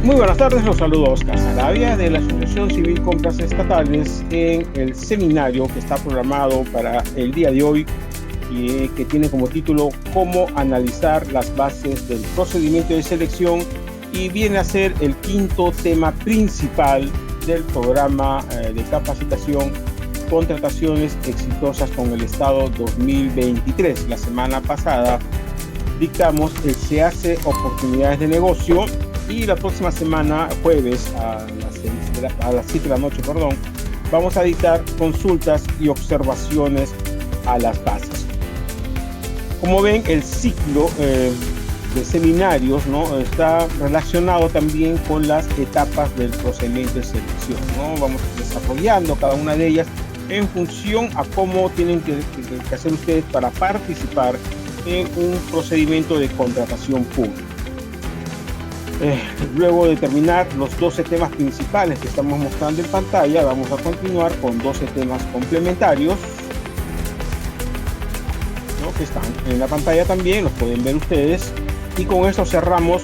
Muy buenas tardes, los saludo Oscar Sarabia de la Asociación Civil Compras Estatales en el seminario que está programado para el día de hoy y que tiene como título Cómo analizar las bases del procedimiento de selección, y viene a ser el quinto tema principal del programa de capacitación Contrataciones Exitosas con el Estado 2023. La semana pasada dictamos el Se hace oportunidades de negocio, y la próxima semana, jueves a las 7 de la noche, vamos a dictar consultas y observaciones a las bases. Como ven, el ciclo de seminarios, ¿no?, está relacionado también con las etapas del procedimiento de selección, ¿no? Vamos desarrollando cada una de ellas en función a cómo tienen que hacer ustedes para participar en un procedimiento de contratación pública. Luego de terminar los 12 temas principales que estamos mostrando en pantalla, vamos a continuar con 12 temas complementarios, ¿no?, que están en la pantalla también, los pueden ver ustedes, y con esto cerramos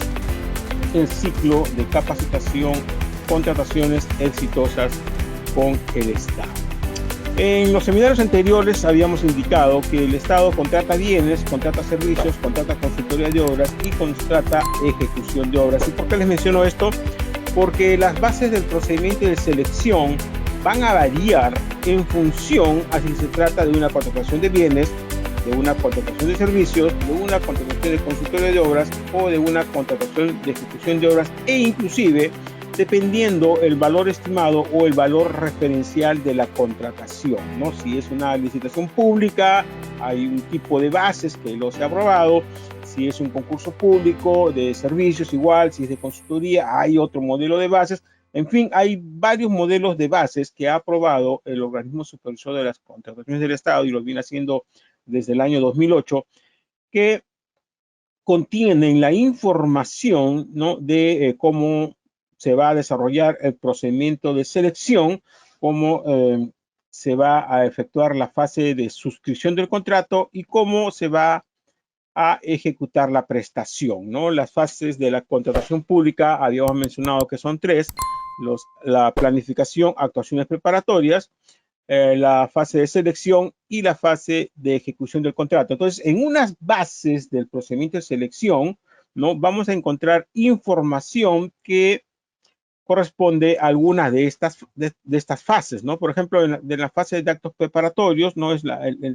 el ciclo de capacitación Contrataciones Exitosas con el Estado. En los seminarios anteriores habíamos indicado que el Estado contrata bienes, contrata servicios, contrata consultoría de obras y contrata ejecución de obras. ¿Y por qué les menciono esto? Porque las bases del procedimiento de selección van a variar en función a si se trata de una contratación de bienes, de una contratación de servicios, de una contratación de consultoría de obras o de una contratación de ejecución de obras, e inclusive dependiendo el valor estimado o el valor referencial de la contratación, ¿no? Si es una licitación pública, hay un tipo de bases que los ha aprobado. Si es un concurso público de servicios, igual. Si es de consultoría, hay otro modelo de bases. En fin, hay varios modelos de bases que ha aprobado el organismo supervisor de las contrataciones del Estado, y lo viene haciendo desde el año 2008, que contienen la información, ¿no?, de cómo se va a desarrollar el procedimiento de selección, cómo se va a efectuar la fase de suscripción del contrato y cómo se va a ejecutar la prestación, ¿no? Las fases de la contratación pública habíamos mencionado que son tres: la planificación, actuaciones preparatorias, la fase de selección y la fase de ejecución del contrato. Entonces, en unas bases del procedimiento de selección, ¿no?, vamos a encontrar información que corresponde a alguna de estas fases, ¿no? Por ejemplo, de la fase de actos preparatorios, ¿no?, es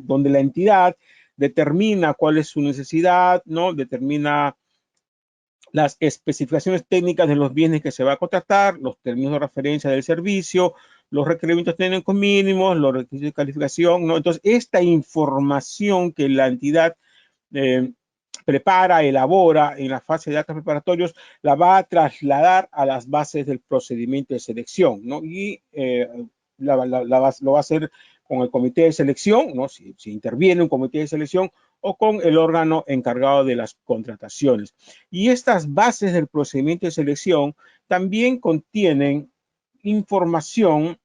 donde la entidad determina cuál es su necesidad, ¿no?, determina las especificaciones técnicas de los bienes que se va a contratar, los términos de referencia del servicio, los requerimientos técnicos mínimos, los requisitos de calificación, ¿no? Entonces, esta información que la entidad prepara, elabora en la fase de actos preparatorios, la va a trasladar a las bases del procedimiento de selección, ¿no? Y lo va a hacer con el comité de selección, ¿no?, si interviene un comité de selección, o con el órgano encargado de las contrataciones. Y estas bases del procedimiento de selección también contienen información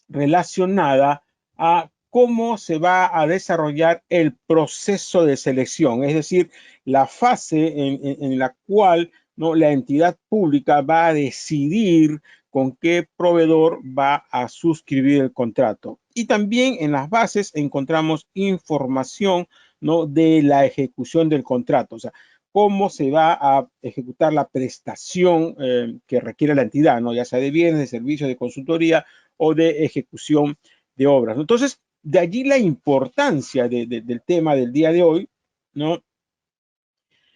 relacionada a cómo se va a desarrollar el proceso de selección, es decir, la fase en la cual, ¿no?, la entidad pública va a decidir con qué proveedor va a suscribir el contrato. Y también en las bases encontramos información, ¿no?, de la ejecución del contrato, o sea, cómo se va a ejecutar la prestación que requiere la entidad, ¿no?, ya sea de bienes, de servicios, de consultoría o de ejecución de obras. Entonces, de allí la importancia del tema del día de hoy, ¿no?,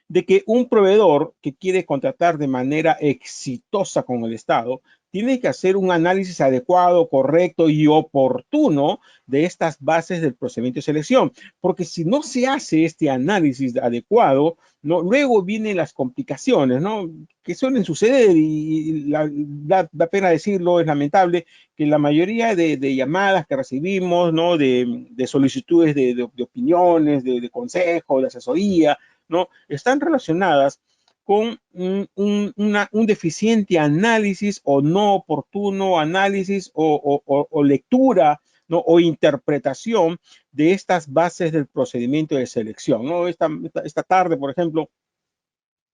de que un proveedor que quiere contratar de manera exitosa con el Estado tiene que hacer un análisis adecuado, correcto y oportuno de estas bases del procedimiento de selección, porque si no se hace este análisis adecuado, ¿no?, luego vienen las complicaciones, ¿no?, que suelen suceder, y da pena decirlo, es lamentable que la mayoría de llamadas que recibimos, ¿no?, de solicitudes de opiniones, de consejo, de asesoría, ¿no?, están relacionadas con un deficiente análisis o no oportuno análisis o lectura, ¿no?, o interpretación de estas bases del procedimiento de selección, ¿no? Esta tarde, por ejemplo,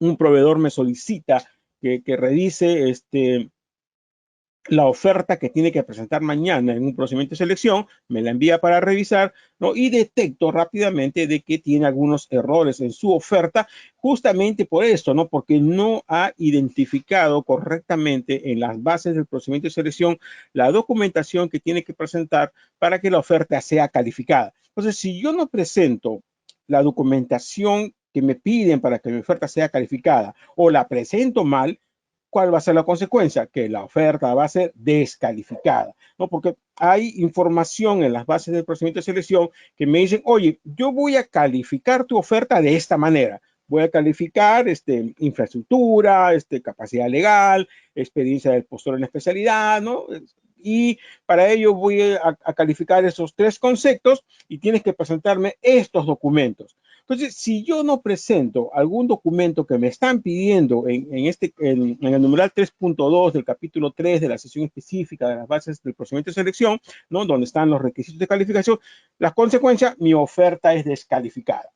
un proveedor me solicita que revise la oferta que tiene que presentar mañana en un procedimiento de selección, me la envía para revisar, ¿no? Y detecto rápidamente de que tiene algunos errores en su oferta, justamente por esto, ¿no? Porque no ha identificado correctamente en las bases del procedimiento de selección la documentación que tiene que presentar para que la oferta sea calificada. Entonces, si yo no presento la documentación que me piden para que mi oferta sea calificada o la presento mal, ¿cuál va a ser la consecuencia? Que la oferta va a ser descalificada, ¿no? Porque hay información en las bases del procedimiento de selección que me dicen, oye, yo voy a calificar tu oferta de esta manera. Voy a calificar infraestructura, capacidad legal, experiencia del postor en especialidad, ¿no? Y para ello voy a calificar esos tres conceptos y tienes que presentarme estos documentos. Entonces, si yo no presento algún documento que me están pidiendo en el numeral 3.2 del capítulo 3 de la sesión específica de las bases del procedimiento de selección, ¿no? Donde están los requisitos de calificación, la consecuencia, mi oferta es descalificada.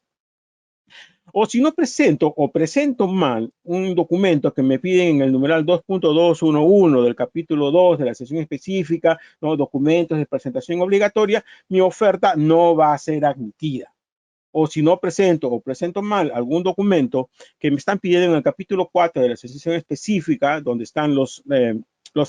O si no presento o presento mal un documento que me piden en el numeral 2.211 del capítulo 2 de la sesión específica, ¿no? Documentos de presentación obligatoria, mi oferta no va a ser admitida. O si no presento o presento mal algún documento que me están pidiendo en el capítulo 4 de la sesión específica, donde están los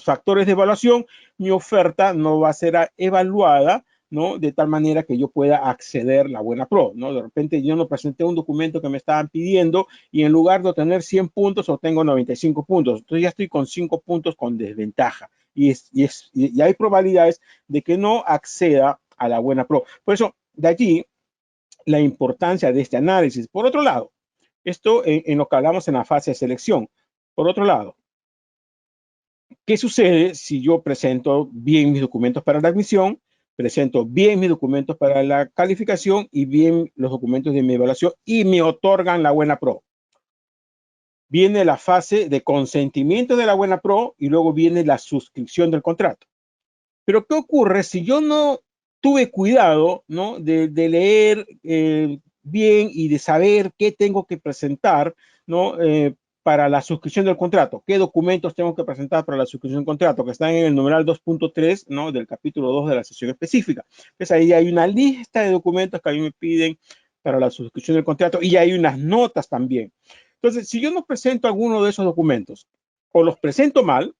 factores de evaluación, mi oferta no va a ser evaluada, ¿no? De tal manera que yo pueda acceder a la buena pro, ¿no? De repente yo no presenté un documento que me estaban pidiendo y en lugar de obtener 100 puntos obtengo 95 puntos. Entonces ya estoy con 5 puntos con desventaja y hay probabilidades de que no acceda a la buena pro. Por eso, de allí la importancia de este análisis. Por otro lado, esto en lo que hablamos en la fase de selección. Por otro lado, ¿qué sucede si yo presento bien mis documentos para la admisión, presento bien mis documentos para la calificación y bien los documentos de mi evaluación y me otorgan la buena pro? Viene la fase de consentimiento de la buena pro y luego viene la suscripción del contrato. Pero ¿qué ocurre si yo no tuve cuidado, ¿no? de leer bien y de saber qué tengo que presentar, ¿no? Para la suscripción del contrato? ¿Qué documentos tengo que presentar para la suscripción del contrato? Que están en el numeral 2.3, ¿no? Del capítulo 2 de la sesión específica. Entonces ahí hay una lista de documentos que a mí me piden para la suscripción del contrato y hay unas notas también. Entonces, si yo no presento alguno de esos documentos o los presento mal,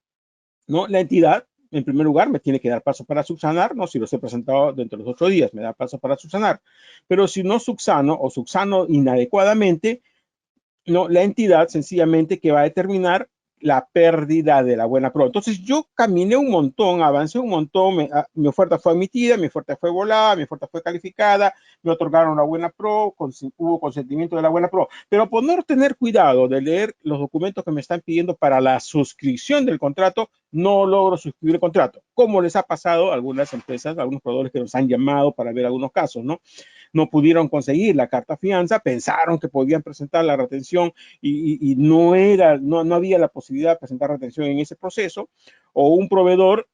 ¿no? La entidad, en primer lugar, me tiene que dar paso para subsanar, ¿no? Si los he presentado dentro de los 8 días, me da paso para subsanar. Pero si no subsano o subsano inadecuadamente, no, la entidad sencillamente que va a determinar la pérdida de la buena pro. Entonces yo caminé un montón, avancé un montón, mi oferta fue admitida, mi oferta fue volada, mi oferta fue calificada, me otorgaron la buena pro, hubo consentimiento de la buena pro. Pero por no tener cuidado de leer los documentos que me están pidiendo para la suscripción del contrato, no logro suscribir el contrato. Como les ha pasado a algunas empresas, a algunos proveedores que nos han llamado para ver algunos casos, ¿no? No pudieron conseguir la carta fianza, pensaron que podían presentar la retención y no había la posibilidad de presentar retención en ese proceso, o un proveedor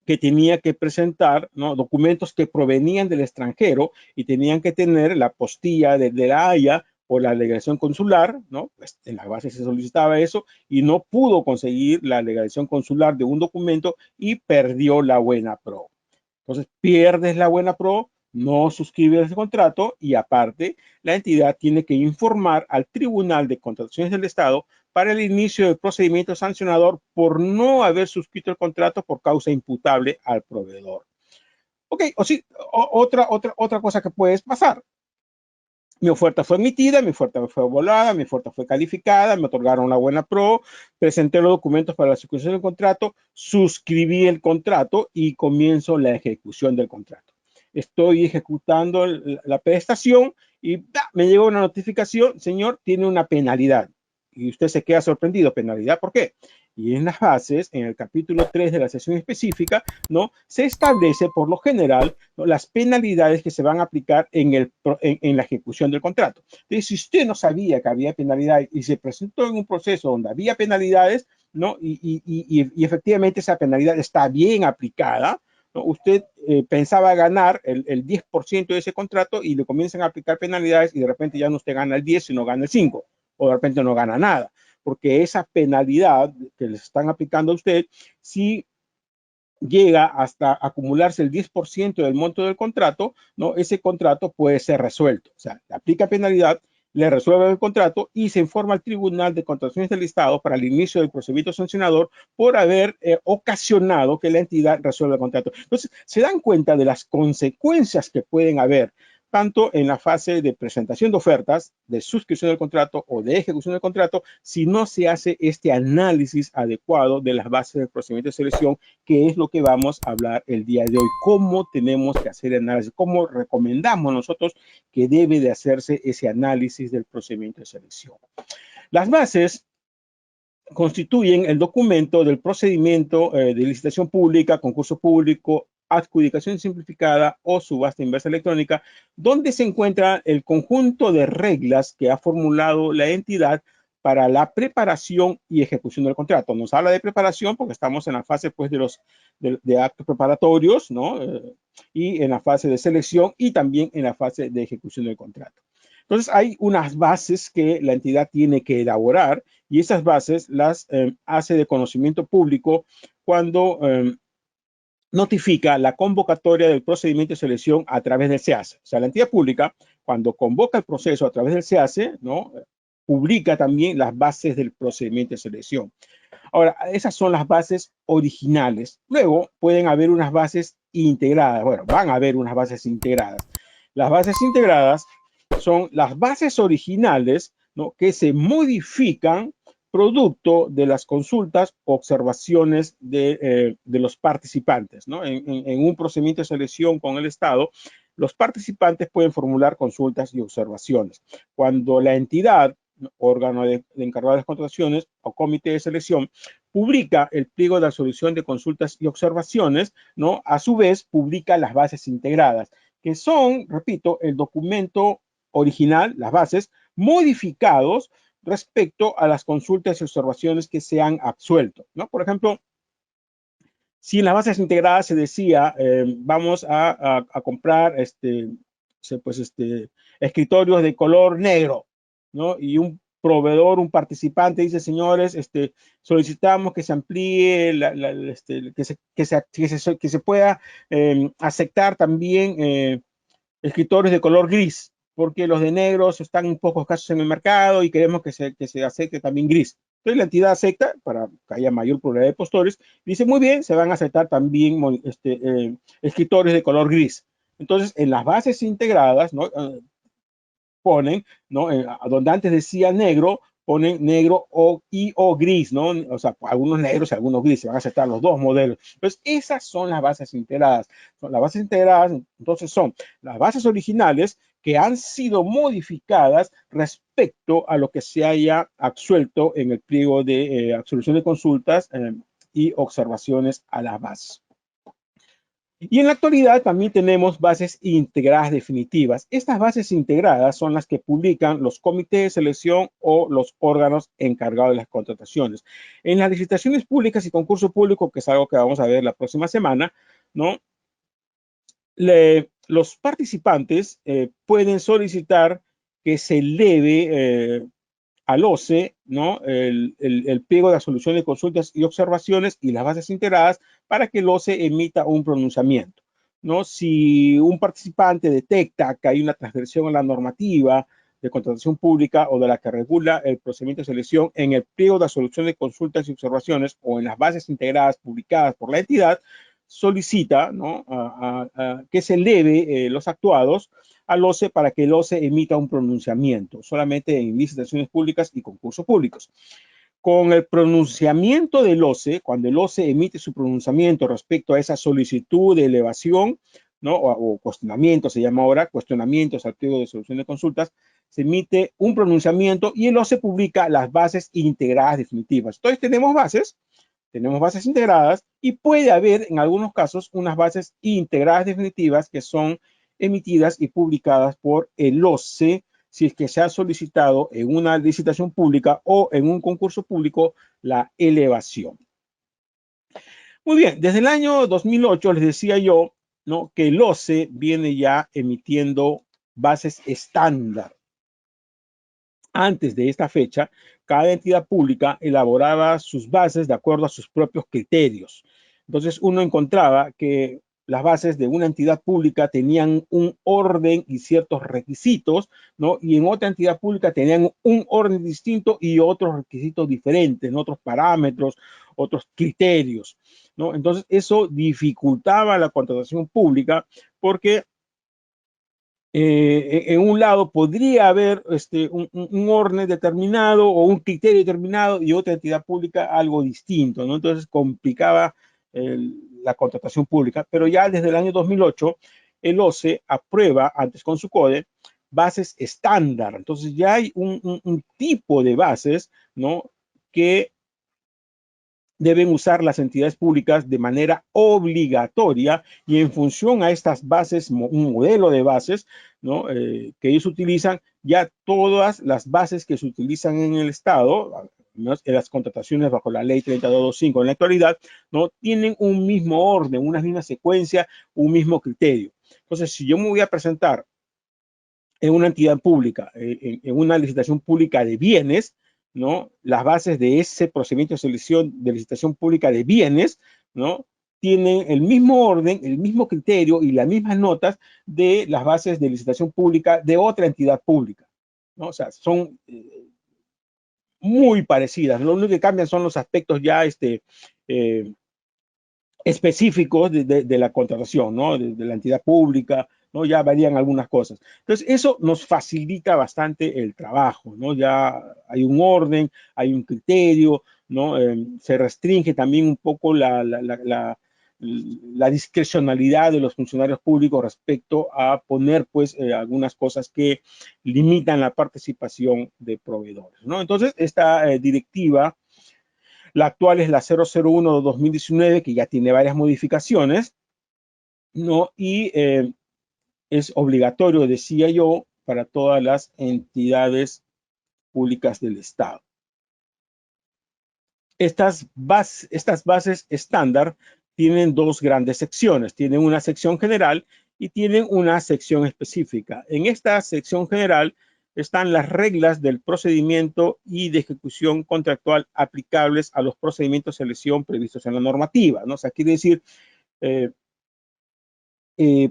que tenía que presentar, ¿no? Documentos que provenían del extranjero y tenían que tener la postilla de la Haya o la legalización consular, ¿no? Pues en la base se solicitaba eso y no pudo conseguir la legalización consular de un documento y perdió la buena pro. Entonces pierdes la buena pro, no suscribes el contrato y aparte la entidad tiene que informar al Tribunal de Contrataciones del Estado para el inicio del procedimiento sancionador por no haber suscrito el contrato por causa imputable al proveedor. Ok, otra cosa que puede pasar. Mi oferta fue emitida, mi oferta fue volada, mi oferta fue calificada, me otorgaron la buena pro, presenté los documentos para la suscripción del contrato, suscribí el contrato y comienzo la ejecución del contrato. Estoy ejecutando la prestación y me llegó una notificación, señor, tiene una penalidad. Y usted se queda sorprendido, ¿penalidad por qué? Y en las bases, en el capítulo 3 de la sesión específica, ¿no? Se establece por lo general, ¿no? Las penalidades que se van a aplicar en la ejecución del contrato. Entonces, si usted no sabía que había penalidades y se presentó en un proceso donde había penalidades, ¿no? Y efectivamente esa penalidad está bien aplicada, ¿no? Usted pensaba ganar el 10% de ese contrato y le comienzan a aplicar penalidades y de repente ya no usted gana el 10, sino gana el 5, o de repente no gana nada. porque esa penalidad que les están aplicando a usted, si llega hasta acumularse el 10% del monto del contrato, ¿no? Ese contrato puede ser resuelto. O sea, le aplica penalidad, le resuelve el contrato y se informa al Tribunal de Contrataciones del Estado para el inicio del procedimiento sancionador por haber ocasionado que la entidad resuelva el contrato. Entonces, se dan cuenta de las consecuencias que pueden haber tanto en la fase de presentación de ofertas, de suscripción del contrato o de ejecución del contrato, si no se hace este análisis adecuado de las bases del procedimiento de selección, que es lo que vamos a hablar el día de hoy. Cómo tenemos que hacer el análisis, cómo recomendamos nosotros que debe de hacerse ese análisis del procedimiento de selección. Las bases constituyen el documento del procedimiento de licitación pública, concurso público, adjudicación simplificada o subasta inversa electrónica, donde se encuentra el conjunto de reglas que ha formulado la entidad para la preparación y ejecución del contrato. Nos habla de preparación porque estamos en la fase pues, de actos preparatorios, ¿no? Y en la fase de selección y también en la fase de ejecución del contrato. Entonces, hay unas bases que la entidad tiene que elaborar y esas bases las hace de conocimiento público cuando notifica la convocatoria del procedimiento de selección a través del SEACE. O sea, la entidad pública, cuando convoca el proceso a través del SEACE, ¿no? Publica también las bases del procedimiento de selección. Ahora, esas son las bases originales. Luego pueden haber unas bases integradas. Bueno, van a haber unas bases integradas. Las bases integradas son las bases originales, ¿no? Que se modifican producto de las consultas o observaciones de los participantes, ¿no? En un procedimiento de selección con el Estado, los participantes pueden formular consultas y observaciones. Cuando la entidad, órgano de encargado de las contrataciones o comité de selección, publica el pliego de resolución de consultas y observaciones, ¿no? A su vez, publica las bases integradas, que son, repito, el documento original, las bases, modificados respecto a las consultas y observaciones que se han absuelto, ¿no? Por ejemplo, si en las bases integradas se decía, vamos a comprar escritorios de color negro, ¿no? Y un proveedor, un participante dice, señores, solicitamos que se amplíe, que se pueda aceptar también escritorios de color gris, porque los de negros están un poco escasos en el mercado y queremos que se acepte también gris. Entonces la entidad acepta para que haya mayor pluralidad de postores. Dice, muy bien, se van a aceptar también escritorios de color gris. Entonces, en las bases integradas, ¿no? Ponen, ¿no? Donde antes decía negro, ponen negro o gris, ¿no? O sea, algunos negros y algunos grises, van a aceptar los dos modelos. Entonces, esas son las bases integradas. Las bases integradas, entonces, son las bases originales que han sido modificadas respecto a lo que se haya absuelto en el pliego de absolución de consultas y observaciones a las bases. Y en la actualidad también tenemos bases integradas definitivas. Estas bases integradas son las que publican los comités de selección o los órganos encargados de las contrataciones. En las licitaciones públicas y concurso público, que es algo que vamos a ver la próxima semana, ¿no? Los participantes pueden solicitar que se eleve al OCE, ¿no? El pliego de solución de consultas y observaciones y las bases integradas para que el OCE emita un pronunciamiento, ¿no? Si un participante detecta que hay una transgresión a la normativa de contratación pública o de la que regula el procedimiento de selección en el pliego de solución de consultas y observaciones o en las bases integradas publicadas por la entidad, solicita, ¿no? Que se eleve los actuados al OCE para que el OCE emita un pronunciamiento, solamente en licitaciones públicas y concursos públicos. Con el pronunciamiento del OCE, cuando el OCE emite su pronunciamiento respecto a esa solicitud de elevación, ¿no? O cuestionamiento, se llama ahora, cuestionamientos al pliego de solución de consultas, se emite un pronunciamiento y el OCE publica las bases integradas definitivas. Entonces tenemos bases integradas y puede haber en algunos casos unas bases integradas definitivas que son emitidas y publicadas por el OCE si es que se ha solicitado en una licitación pública o en un concurso público la elevación. Muy bien, desde el año 2008 les decía yo, ¿no? Que el OCE viene ya emitiendo bases estándar. Antes de esta fecha, cada entidad pública elaboraba sus bases de acuerdo a sus propios criterios. Entonces uno encontraba que las bases de una entidad pública tenían un orden y ciertos requisitos, ¿no? Y en otra entidad pública tenían un orden distinto y otros requisitos diferentes, ¿no? Otros parámetros, otros criterios, ¿no? Entonces eso dificultaba la contratación pública porque en un lado podría haber un orden determinado o un criterio determinado y otra entidad pública algo distinto, ¿no? Entonces complicaba la contratación pública, pero ya desde el año 2008 el OCE aprueba, antes con su CODE, bases estándar. Entonces ya hay un tipo de bases, ¿no? Que deben usar las entidades públicas de manera obligatoria y en función a estas bases, un modelo de bases, ¿no? Que ellos utilizan, ya todas las bases que se utilizan en el Estado, ¿no? En las contrataciones bajo la ley 3225 en la actualidad, ¿no? Tienen un mismo orden, una misma secuencia, un mismo criterio. Entonces, si yo me voy a presentar en una entidad pública, en una licitación pública de bienes, ¿no? Las bases de ese procedimiento de selección de licitación pública de bienes, ¿no? Tienen el mismo orden, el mismo criterio y las mismas notas de las bases de licitación pública de otra entidad pública, ¿no? O sea, son muy parecidas. Lo único que cambian son los aspectos ya eh, específicos de la contratación, ¿no? De la entidad pública, ¿no? Ya varían algunas cosas. Entonces, eso nos facilita bastante el trabajo, ¿no? Ya hay un orden, hay un criterio, ¿no? Se restringe también un poco la discrecionalidad de los funcionarios públicos respecto a poner, pues, algunas cosas que limitan la participación de proveedores, ¿no? Entonces, esta directiva, la actual es la 001 de 2019, que ya tiene varias modificaciones, ¿no? Y es obligatorio, decía yo, para todas las entidades públicas del Estado. Estas bases estándar tienen dos grandes secciones. Tienen una sección general y tienen una sección específica. En esta sección general están las reglas del procedimiento y de ejecución contractual aplicables a los procedimientos de selección previstos en la normativa, ¿no? O sea, quiere decir,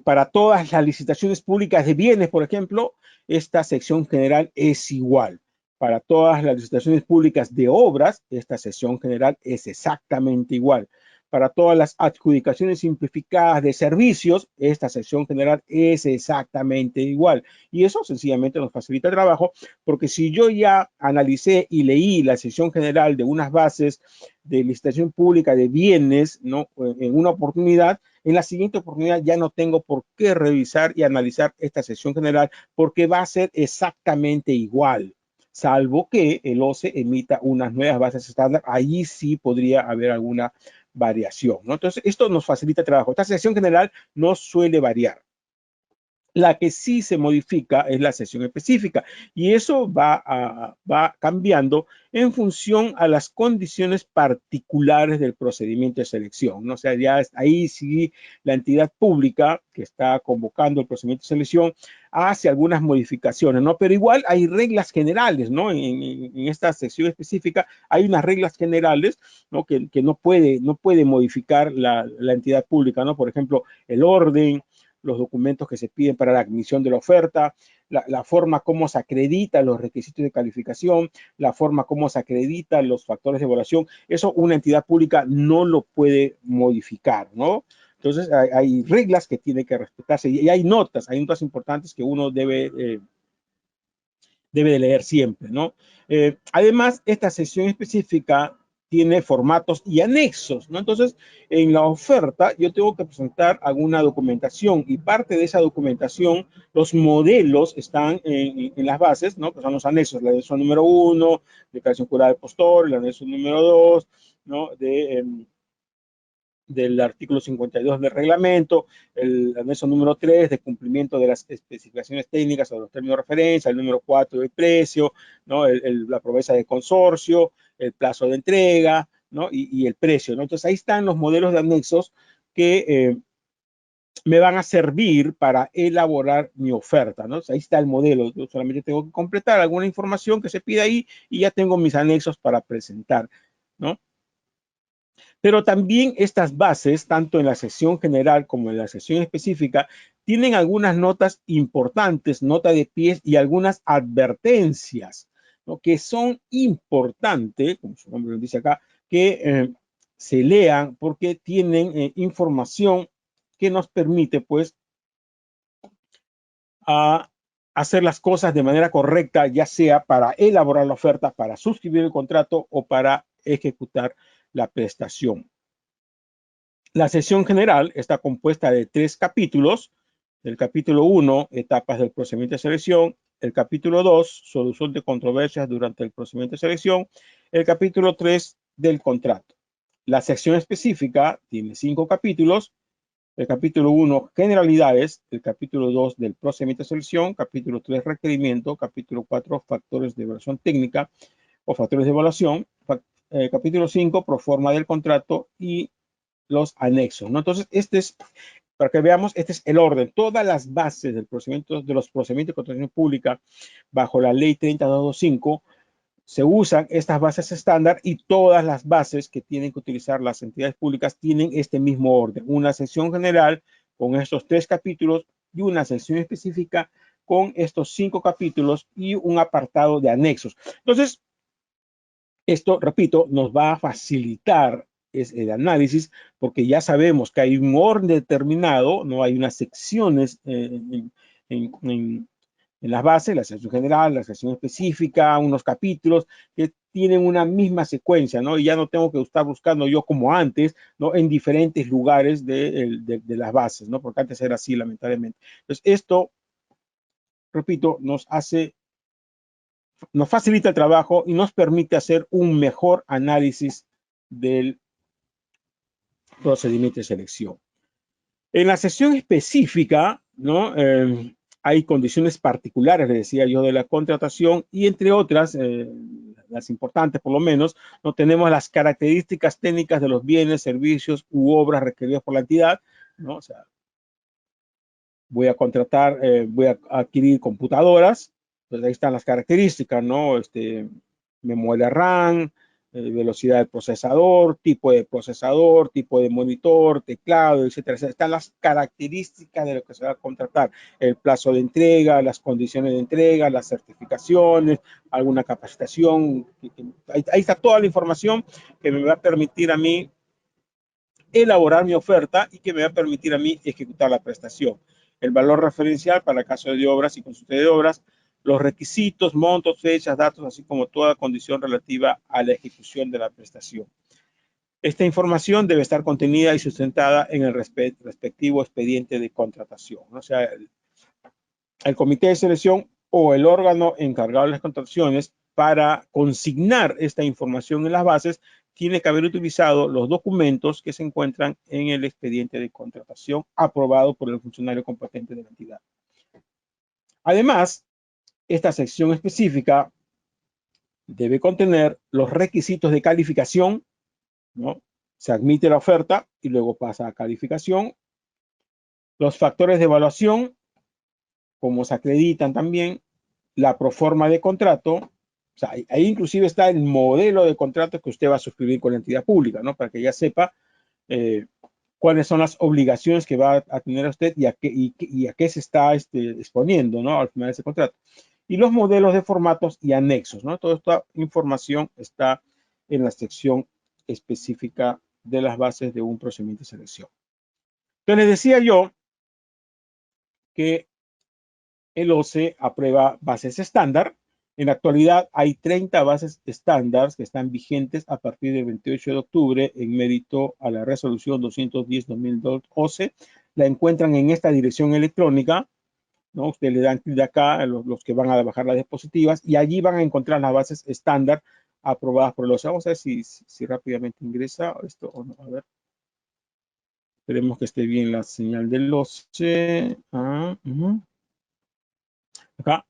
para todas las licitaciones públicas de bienes, por ejemplo, esta sección general es igual. Para todas las licitaciones públicas de obras, esta sección general es exactamente igual. Para todas las adjudicaciones simplificadas de servicios, esta sección general es exactamente igual. Y eso sencillamente nos facilita el trabajo, porque si yo ya analicé y leí la sección general de unas bases de licitación pública de bienes, ¿no? En una oportunidad, en la siguiente oportunidad ya no tengo por qué revisar y analizar esta sección general porque va a ser exactamente igual, salvo que el OCE emita unas nuevas bases estándar. Allí sí podría haber alguna variación, ¿no? Entonces, esto nos facilita el trabajo. Esta sección general no suele variar. La que sí se modifica es la sección específica y eso va cambiando en función a las condiciones particulares del procedimiento de selección, ¿no? O sea, ya ahí sí la entidad pública que está convocando el procedimiento de selección hace algunas modificaciones, ¿no? Pero igual hay reglas generales, ¿no? En esta sección específica hay unas reglas generales, ¿no? Que no puede modificar la entidad pública, ¿no? Por ejemplo, el orden, los documentos que se piden para la admisión de la oferta, la forma como se acreditan los requisitos de calificación, la forma como se acreditan los factores de evaluación. Eso una entidad pública no lo puede modificar, ¿no? Entonces hay reglas que tienen que respetarse y hay notas importantes que uno debe de leer siempre, ¿no? Además, esta sesión específica tiene formatos y anexos, ¿no? Entonces, en la oferta yo tengo que presentar alguna documentación y parte de esa documentación, los modelos están en las bases, ¿no? Que son los anexos, el anexo número 1, declaración jurada del postor, el anexo número 2, ¿no? Del artículo 52 del reglamento, el anexo número 3 de cumplimiento de las especificaciones técnicas o los términos de referencia, el número 4 del precio, ¿no? La promesa de consorcio, el plazo de entrega, ¿no? Y el precio, ¿no? Entonces ahí están los modelos de anexos que me van a servir para elaborar mi oferta, ¿no? Ahí está el modelo. Yo solamente tengo que completar alguna información que se pide ahí y ya tengo mis anexos para presentar, ¿no? Pero también estas bases, tanto en la sección general como en la sección específica, tienen algunas notas importantes, nota de pies y algunas advertencias, ¿no? Que son importantes, como su nombre lo dice acá, que se lean porque tienen información que nos permite, pues, a hacer las cosas de manera correcta, ya sea para elaborar la oferta, para suscribir el contrato o para ejecutar la prestación. La sesión general está compuesta de 3 capítulos. El capítulo 1, etapas del procedimiento de selección. El capítulo 2, solución de controversias durante el procedimiento de selección. El capítulo 3, del contrato. La sección específica tiene 5 capítulos. El capítulo 1, generalidades. El capítulo 2, del procedimiento de selección. Capítulo 3, requerimiento. Capítulo 4, factores de evaluación técnica o factores de evaluación. Capítulo 5, proforma del contrato y los anexos, ¿no? Entonces, este es, para que veamos, este es el orden. Todas las bases del procedimiento, de los procedimientos de contratación pública bajo la ley 30225 se usan estas bases estándar y todas las bases que tienen que utilizar las entidades públicas tienen este mismo orden. Una sección general con estos 3 capítulos y una sección específica con estos 5 capítulos y un apartado de anexos. Entonces, esto, repito, nos va a facilitar el análisis porque ya sabemos que hay un orden determinado, no hay unas secciones en las bases, la sección general, la sección específica, unos capítulos que tienen una misma secuencia, ¿no? Y ya no tengo que estar buscando yo como antes, ¿no? En diferentes lugares de las bases, ¿no? Porque antes era así, lamentablemente. Entonces, esto, repito, nos facilita el trabajo y nos permite hacer un mejor análisis del procedimiento de selección. En la sesión específica, ¿no? Hay condiciones particulares, le decía yo, de la contratación y entre otras, las importantes por lo menos, no tenemos las características técnicas de los bienes, servicios u obras requeridas por la entidad, ¿no? O sea, voy a contratar, voy a adquirir computadoras, pues ahí están las características, ¿no? Memoria RAM, velocidad del procesador, tipo de monitor, teclado, etcétera. Están las características de lo que se va a contratar, el plazo de entrega, las condiciones de entrega, las certificaciones, alguna capacitación. Ahí está toda la información que me va a permitir a mí elaborar mi oferta y que me va a permitir a mí ejecutar la prestación. El valor referencial para el caso de obras y consulta de obras, los requisitos, montos, fechas, datos, así como toda condición relativa a la ejecución de la prestación. Esta información debe estar contenida y sustentada en el respectivo expediente de contratación. O sea, el comité de selección o el órgano encargado de las contrataciones para consignar esta información en las bases tiene que haber utilizado los documentos que se encuentran en el expediente de contratación aprobado por el funcionario competente de la entidad. Además, esta sección específica debe contener los requisitos de calificación, ¿no? Se admite la oferta y luego pasa a calificación. Los factores de evaluación, como se acreditan también, la proforma de contrato, o sea, ahí inclusive está el modelo de contrato que usted va a suscribir con la entidad pública, ¿no? Para que ya sepa cuáles son las obligaciones que va a tener usted y a qué se está exponiendo, ¿no? Al final de ese contrato. Y los modelos de formatos y anexos, ¿no? Toda esta información está en la sección específica de las bases de un procedimiento de selección. Entonces, les decía yo que el OCE aprueba bases estándar. En la actualidad hay 30 bases estándar que están vigentes a partir del 28 de octubre en mérito a la resolución 210-2002 OCE. La encuentran en esta dirección electrónica, ¿no? Ustedes le dan clic de acá, los que van a bajar las diapositivas, y allí van a encontrar las bases estándar aprobadas por el OCE. Vamos a ver si rápidamente ingresa esto o no. A ver. Esperemos que esté bien la señal del OCE. Acá.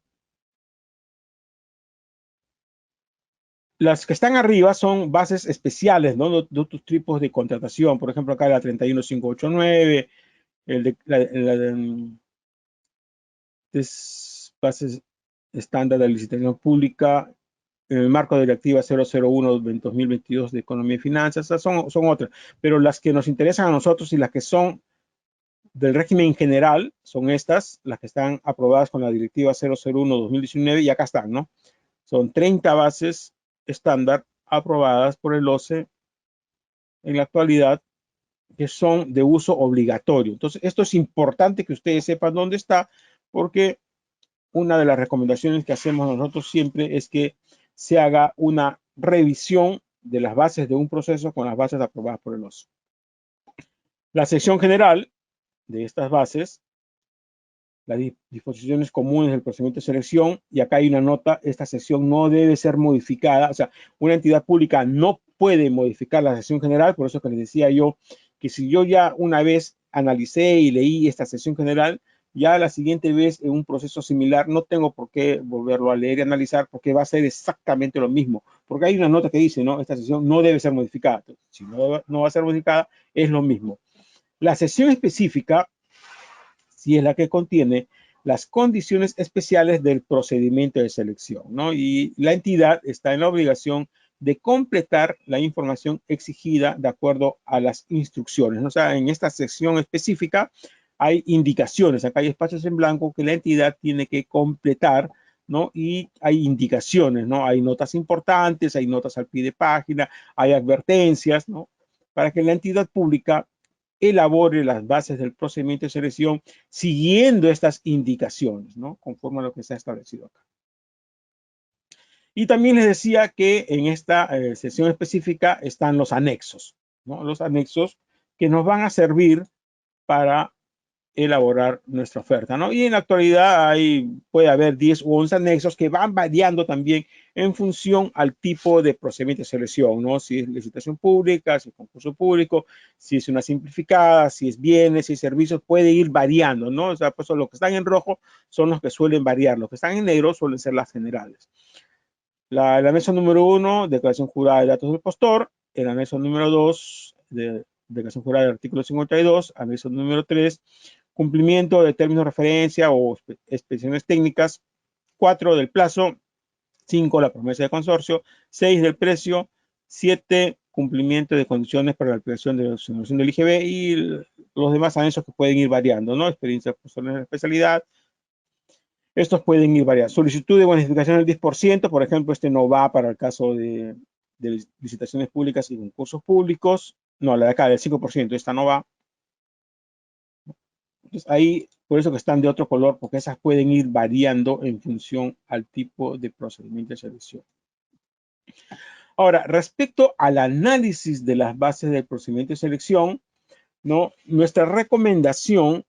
Las que están arriba son bases especiales, ¿no? De otros tipos de contratación. Por ejemplo, acá la 31589, bases estándar de licitación pública en el marco de Directiva 001-2022 de Economía y Finanzas. Esas son otras, pero las que nos interesan a nosotros y las que son del régimen general son estas, las que están aprobadas con la Directiva 001-2019 y acá están, ¿no? Son 30 bases estándar aprobadas por el OCE en la actualidad que son de uso obligatorio. Entonces, esto es importante que ustedes sepan dónde está, porque una de las recomendaciones que hacemos nosotros siempre es que se haga una revisión de las bases de un proceso con las bases aprobadas por el OCE. La sección general de estas bases, las disposiciones comunes del procedimiento de selección, y acá hay una nota, esta sección no debe ser modificada, o sea, una entidad pública no puede modificar la sección general, por eso que les decía yo que si yo ya una vez analicé y leí esta sección general, ya la siguiente vez en un proceso similar no tengo por qué volverlo a leer y analizar porque va a ser exactamente lo mismo, porque hay una nota que dice, ¿no? Esta sección no debe ser modificada. Entonces, si no va a ser modificada, es lo mismo. La sección específica, si es la que contiene las condiciones especiales del procedimiento de selección, ¿no? Y la entidad está en la obligación de completar la información exigida de acuerdo a las instrucciones, ¿no? O sea, en esta sección específica hay indicaciones, acá hay espacios en blanco que la entidad tiene que completar, ¿no? Y hay indicaciones, ¿no? Hay notas importantes, hay notas al pie de página, hay advertencias, ¿no? Para que la entidad pública elabore las bases del procedimiento de selección siguiendo estas indicaciones, ¿no? Conforme a lo que se ha establecido acá. Y también les decía que en esta sección específica están los anexos, ¿no? Los anexos que nos van a servir para elaborar nuestra oferta, ¿no? Y en la actualidad puede haber 10 u 11 anexos que van variando también en función al tipo de procedimiento de selección, ¿no? Si es licitación pública, si es concurso público, si es una simplificada, si es bienes, si es servicios, puede ir variando, ¿no? O sea, pues los que están en rojo son los que suelen variar, los que están en negro suelen ser las generales. El anexo número 1, declaración jurada de datos del postor. El anexo número 2, declaración jurada del artículo 52. Anexo número 3, cumplimiento de términos de referencia o especificaciones técnicas. 4, del plazo. 5, la promesa de consorcio. 6, del precio. 7, cumplimiento de condiciones para la aplicación de la exoneración del IGB, y los demás anexos que pueden ir variando, ¿no? Experiencia profesional en la especialidad. Estos pueden ir variando. Solicitud de bonificación del 10%, por ejemplo, este no va para el caso de licitaciones públicas y concursos públicos. No, la de acá, del 5%, esta no va. Entonces, ahí, por eso que están de otro color, porque esas pueden ir variando en función al tipo de procedimiento de selección. Ahora, respecto al análisis de las bases del procedimiento de selección, ¿no? Nuestra recomendación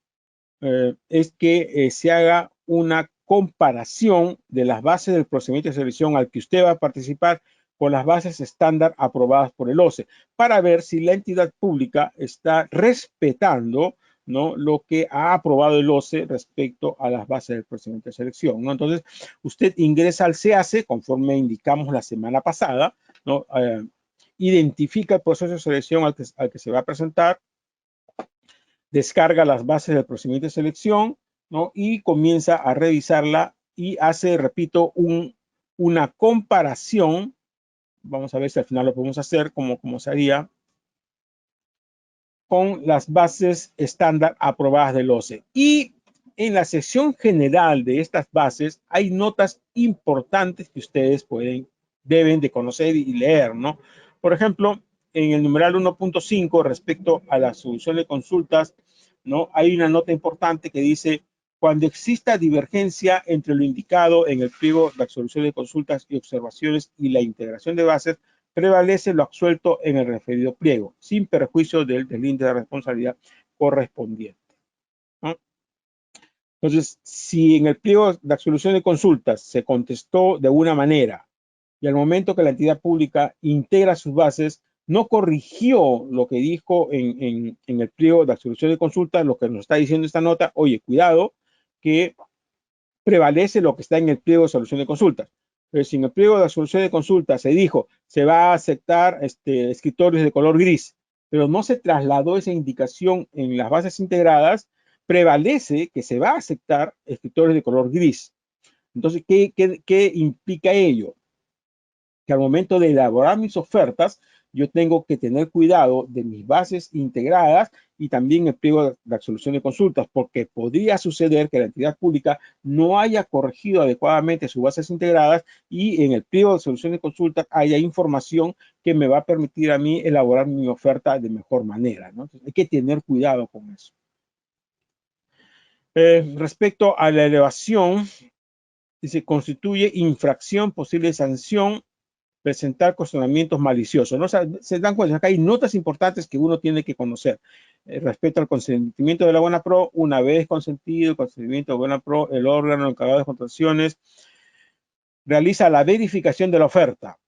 es que se haga una comparación de las bases del procedimiento de selección al que usted va a participar con las bases estándar aprobadas por el OCE, para ver si la entidad pública está respetando, ¿no?, lo que ha aprobado el OCE respecto a las bases del procedimiento de selección, ¿no? Entonces, usted ingresa al CEACE, conforme indicamos la semana pasada, ¿no? Identifica el proceso de selección al que se va a presentar, descarga las bases del procedimiento de selección, ¿no? Y comienza a revisarla y hace, repito, una comparación. Vamos a ver si al final lo podemos hacer como se haría con las bases estándar aprobadas del OCE. Y en la sección general de estas bases hay notas importantes que ustedes deben de conocer y leer, ¿no? Por ejemplo, en el numeral 1.5 respecto a la solución de consultas, ¿no? Hay una nota importante que dice: cuando exista divergencia entre lo indicado en el pliego de absolución de consultas y observaciones y la integración de bases, prevalece lo absuelto en el referido pliego, sin perjuicio del índice de responsabilidad correspondiente, ¿no? Entonces, si en el pliego de absolución de consultas se contestó de una manera y al momento que la entidad pública integra sus bases, no corrigió lo que dijo en el pliego de absolución de consultas, lo que nos está diciendo esta nota: oye, cuidado, que prevalece lo que está en el pliego de solución de consultas. Pero si en el pliego de solución de consultas se dijo, se va a aceptar escritorios de color gris, pero no se trasladó esa indicación en las bases integradas, prevalece que se va a aceptar escritores de color gris. Entonces, ¿qué implica ello? Que al momento de elaborar mis ofertas, yo tengo que tener cuidado de mis bases integradas y también el pliego de resolución de consultas, porque podría suceder que la entidad pública no haya corregido adecuadamente sus bases integradas y en el pliego de resolución de consultas haya información que me va a permitir a mí elaborar mi oferta de mejor manera, ¿no? Entonces, hay que tener cuidado con eso. Respecto a la elevación, dice, constituye infracción, posible sanción, presentar cuestionamientos maliciosos, ¿no? O sea, se dan cuenta, acá hay notas importantes que uno tiene que conocer. Respecto al consentimiento de la buena pro, una vez consentido el consentimiento de buena pro, el órgano encargado de contrataciones realiza la verificación de la oferta.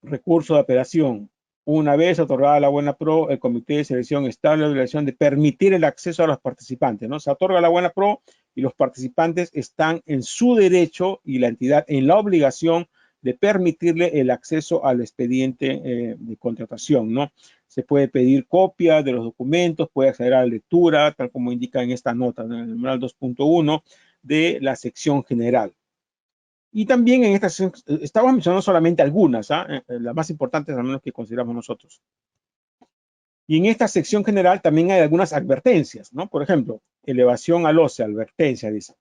Recurso de apelación. Una vez otorgada la buena pro, el comité de selección estable la obligación de permitir el acceso a los participantes, ¿no? Se otorga la buena pro y los participantes están en su derecho y la entidad en la obligación de permitirle el acceso al expediente de contratación, ¿no? Se puede pedir copia de los documentos, puede acceder a la lectura, tal como indica en esta nota, en el numeral 2.1 de la sección general. Y también en esta sección, estamos mencionando solamente algunas, las más importantes al menos que consideramos nosotros. Y en esta sección general también hay algunas advertencias, ¿no? Por ejemplo, elevación al OCE, advertencia, dice.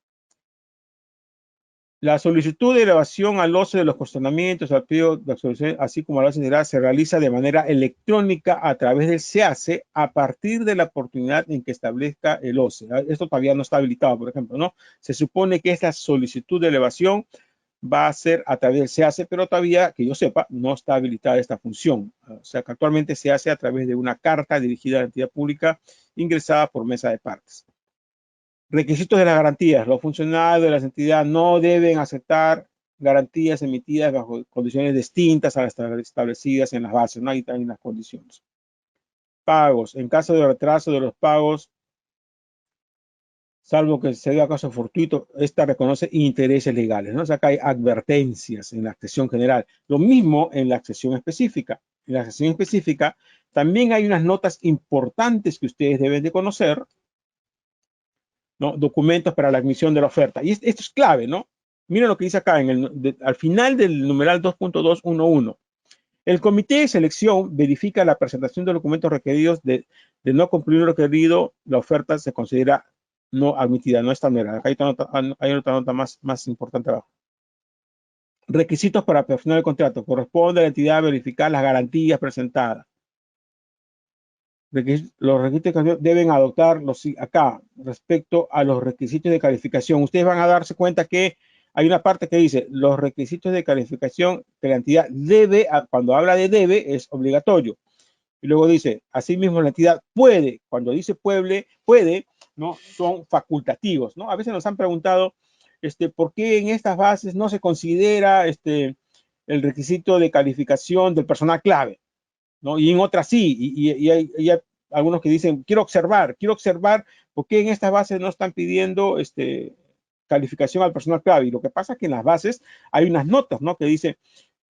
La solicitud de elevación al OCE de los cuestionamientos, al pliego de absolución, así como a la general, se realiza de manera electrónica a través del SEACE a partir de la oportunidad en que establezca el OCE. Esto todavía no está habilitado, por ejemplo, ¿no? Se supone que esta solicitud de elevación va a ser a través del SEACE, pero todavía, que yo sepa, no está habilitada esta función. O sea, que actualmente se hace a través de una carta dirigida a la entidad pública ingresada por mesa de partes. Requisitos de las garantías. Los funcionarios de las entidades no deben aceptar garantías emitidas bajo condiciones distintas a las establecidas en las bases, ¿no? Ahí están las condiciones. Pagos. En caso de retraso de los pagos, salvo que se dé a caso fortuito, esta reconoce intereses legales, ¿no? O sea, acá hay advertencias en la sección general. Lo mismo en la sección específica. En la sección específica también hay unas notas importantes que ustedes deben de conocer, ¿no? Documentos para la admisión de la oferta. Y esto es clave, ¿no? Miren lo que dice acá al final del numeral 2.211. El comité de selección verifica la presentación de documentos requeridos de no cumplir lo requerido, la oferta se considera no admitida, no está nuera. Acá hay otra nota más importante abajo. Requisitos para perfeccionar el contrato. Corresponde a la entidad a verificar las garantías presentadas. Los requisitos deben adoptar acá respecto a los requisitos de calificación. Ustedes van a darse cuenta que hay una parte que dice los requisitos de calificación que la entidad debe, cuando habla de debe, es obligatorio. Y luego dice, asimismo la entidad puede, cuando dice puede, ¿no? Son facultativos, ¿no? A veces nos han preguntado, ¿por qué en estas bases no se considera el requisito de calificación del personal clave? ¿No? Y en otras sí, y hay algunos que dicen, quiero observar por qué en estas bases no están pidiendo calificación al personal clave. Y lo que pasa es que en las bases hay unas notas, ¿no? Que dicen,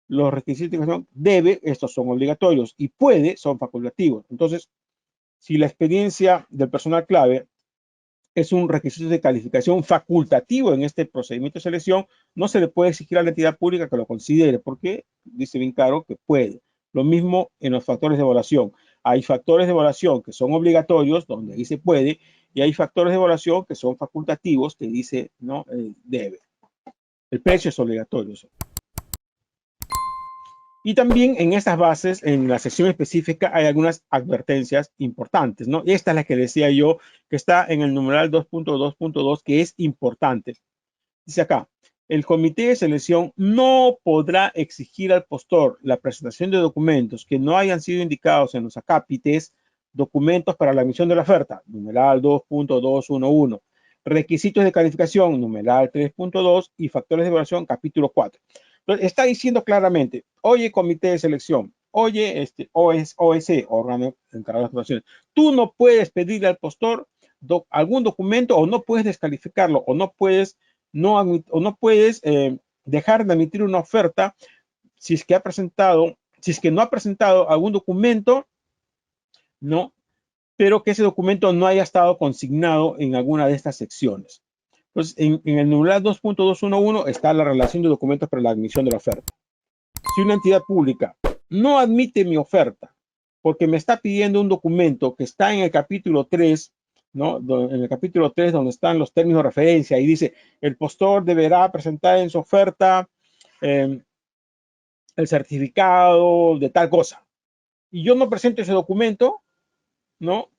los requisitos de calificación debe, estos son obligatorios, y puede, son facultativos. Entonces, si la experiencia del personal clave es un requisito de calificación facultativo en este procedimiento de selección, no se le puede exigir a la entidad pública que lo considere, porque dice bien claro que puede. Lo mismo en los factores de evaluación. Hay factores de evaluación que son obligatorios, donde ahí se puede, y hay factores de evaluación que son facultativos, que dice, no, debe. El precio es obligatorio. Y también en estas bases, en la sección específica, hay algunas advertencias importantes, ¿no? Esta es la que decía yo, que está en el numeral 2.2.2, que es importante. Dice acá, el comité de selección no podrá exigir al postor la presentación de documentos que no hayan sido indicados en los acápites, documentos para la emisión de la oferta, numeral 2.211, requisitos de calificación, numeral 3.2 y factores de evaluación, capítulo 4. Entonces, está diciendo claramente, oye, comité de selección, oye, OSC, órgano encargado de actuaciones, tú no puedes pedirle al postor algún documento o no puedes descalificarlo o no puedes dejar de emitir una oferta si es que no ha presentado algún documento ¿no? Pero que ese documento no haya estado consignado en alguna de estas secciones. Entonces, en el numeral 2.211 está la relación de documentos para la admisión de la oferta. Si una entidad pública no admite mi oferta porque me está pidiendo un documento que está en el capítulo 3, ¿no? En el capítulo 3 donde están los términos de referencia y dice, el postor deberá presentar en su oferta el certificado de tal cosa. Y yo no presento ese documento, ¿no?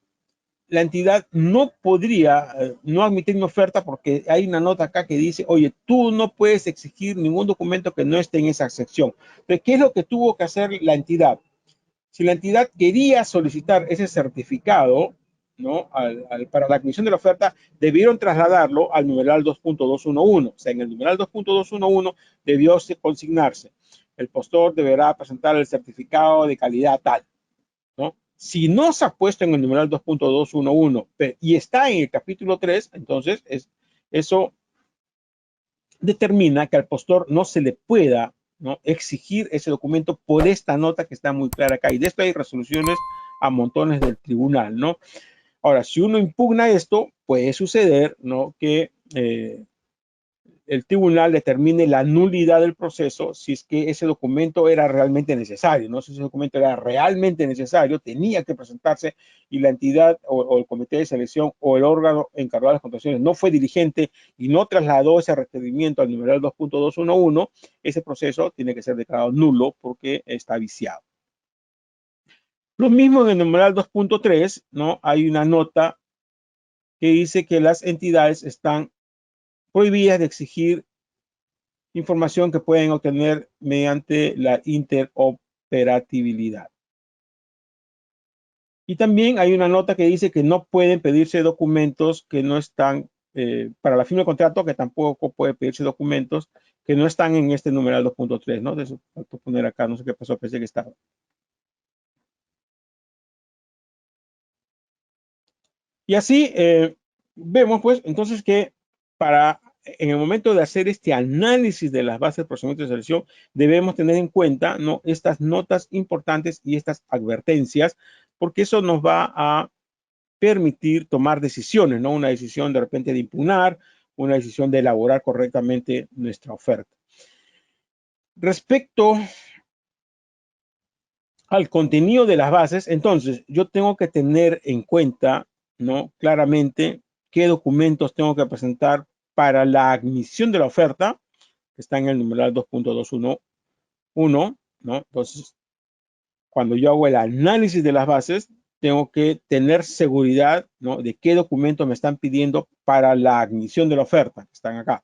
La entidad no podría no admitir mi oferta porque hay una nota acá que dice, oye, tú no puedes exigir ningún documento que no esté en esa sección. Entonces, ¿qué es lo que tuvo que hacer la entidad? Si la entidad quería solicitar ese certificado, ¿no? Para la admisión de la oferta, debieron trasladarlo al numeral 2.211. O sea, en el numeral 2.211 debió consignarse. El postor deberá presentar el certificado de calidad tal, ¿no? Si no se ha puesto en el numeral 2.211 y está en el capítulo 3, entonces eso determina que al postor no se le pueda, ¿no?, exigir ese documento por esta nota que está muy clara acá. Y de esto hay resoluciones a montones del tribunal, ¿no? Ahora, si uno impugna esto, puede suceder, ¿no?, que el tribunal determine la nulidad del proceso si es que ese documento era realmente necesario, ¿no? Si ese documento era realmente necesario, tenía que presentarse y la entidad o el comité de selección o el órgano encargado de las contrataciones no fue diligente y no trasladó ese requerimiento al numeral 2.211, ese proceso tiene que ser declarado nulo porque está viciado. Lo mismo en el numeral 2.3, ¿no? Hay una nota que dice que las entidades están prohibidas de exigir información que pueden obtener mediante la interoperabilidad. Y también hay una nota que dice que no pueden pedirse documentos que no están, para la firma de contrato, que tampoco puede pedirse documentos que no están en este numeral 2.3, ¿no? De eso voy a poner acá, no sé qué pasó, pensé que estaba. Y así vemos, pues, entonces que en el momento de hacer este análisis de las bases de procedimiento de selección, debemos tener en cuenta, ¿no?, estas notas importantes y estas advertencias, porque eso nos va a permitir tomar decisiones, ¿no? Una decisión de repente de impugnar, una decisión de elaborar correctamente nuestra oferta. Respecto al contenido de las bases, entonces yo tengo que tener en cuenta, ¿no?, claramente qué documentos tengo que presentar para la admisión de la oferta, que está en el numeral 2.211, ¿no? Entonces, cuando yo hago el análisis de las bases, tengo que tener seguridad, ¿no?, de qué documentos me están pidiendo para la admisión de la oferta, que están acá.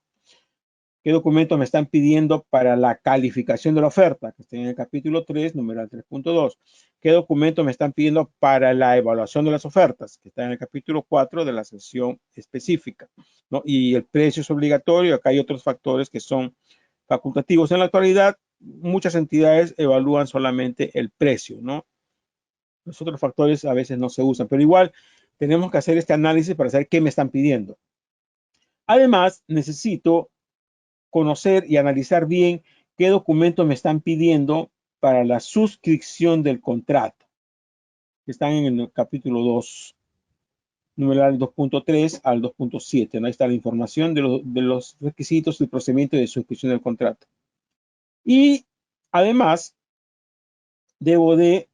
¿Qué documentos me están pidiendo para la calificación de la oferta? Que está en el capítulo 3, numeral 3.2. ¿Qué documentos me están pidiendo para la evaluación de las ofertas? Que está en el capítulo 4 de la sección específica, ¿no? Y el precio es obligatorio. Acá hay otros factores que son facultativos. En la actualidad, muchas entidades evalúan solamente el precio, ¿no? Los otros factores a veces no se usan, pero igual tenemos que hacer este análisis para saber qué me están pidiendo. Además, necesito conocer y analizar bien qué documentos me están pidiendo para la suscripción del contrato, que están en el capítulo 2, numeral 2.3 al 2.7. ¿No? Ahí está la información de los requisitos y procedimiento de suscripción del contrato. Y además, debo de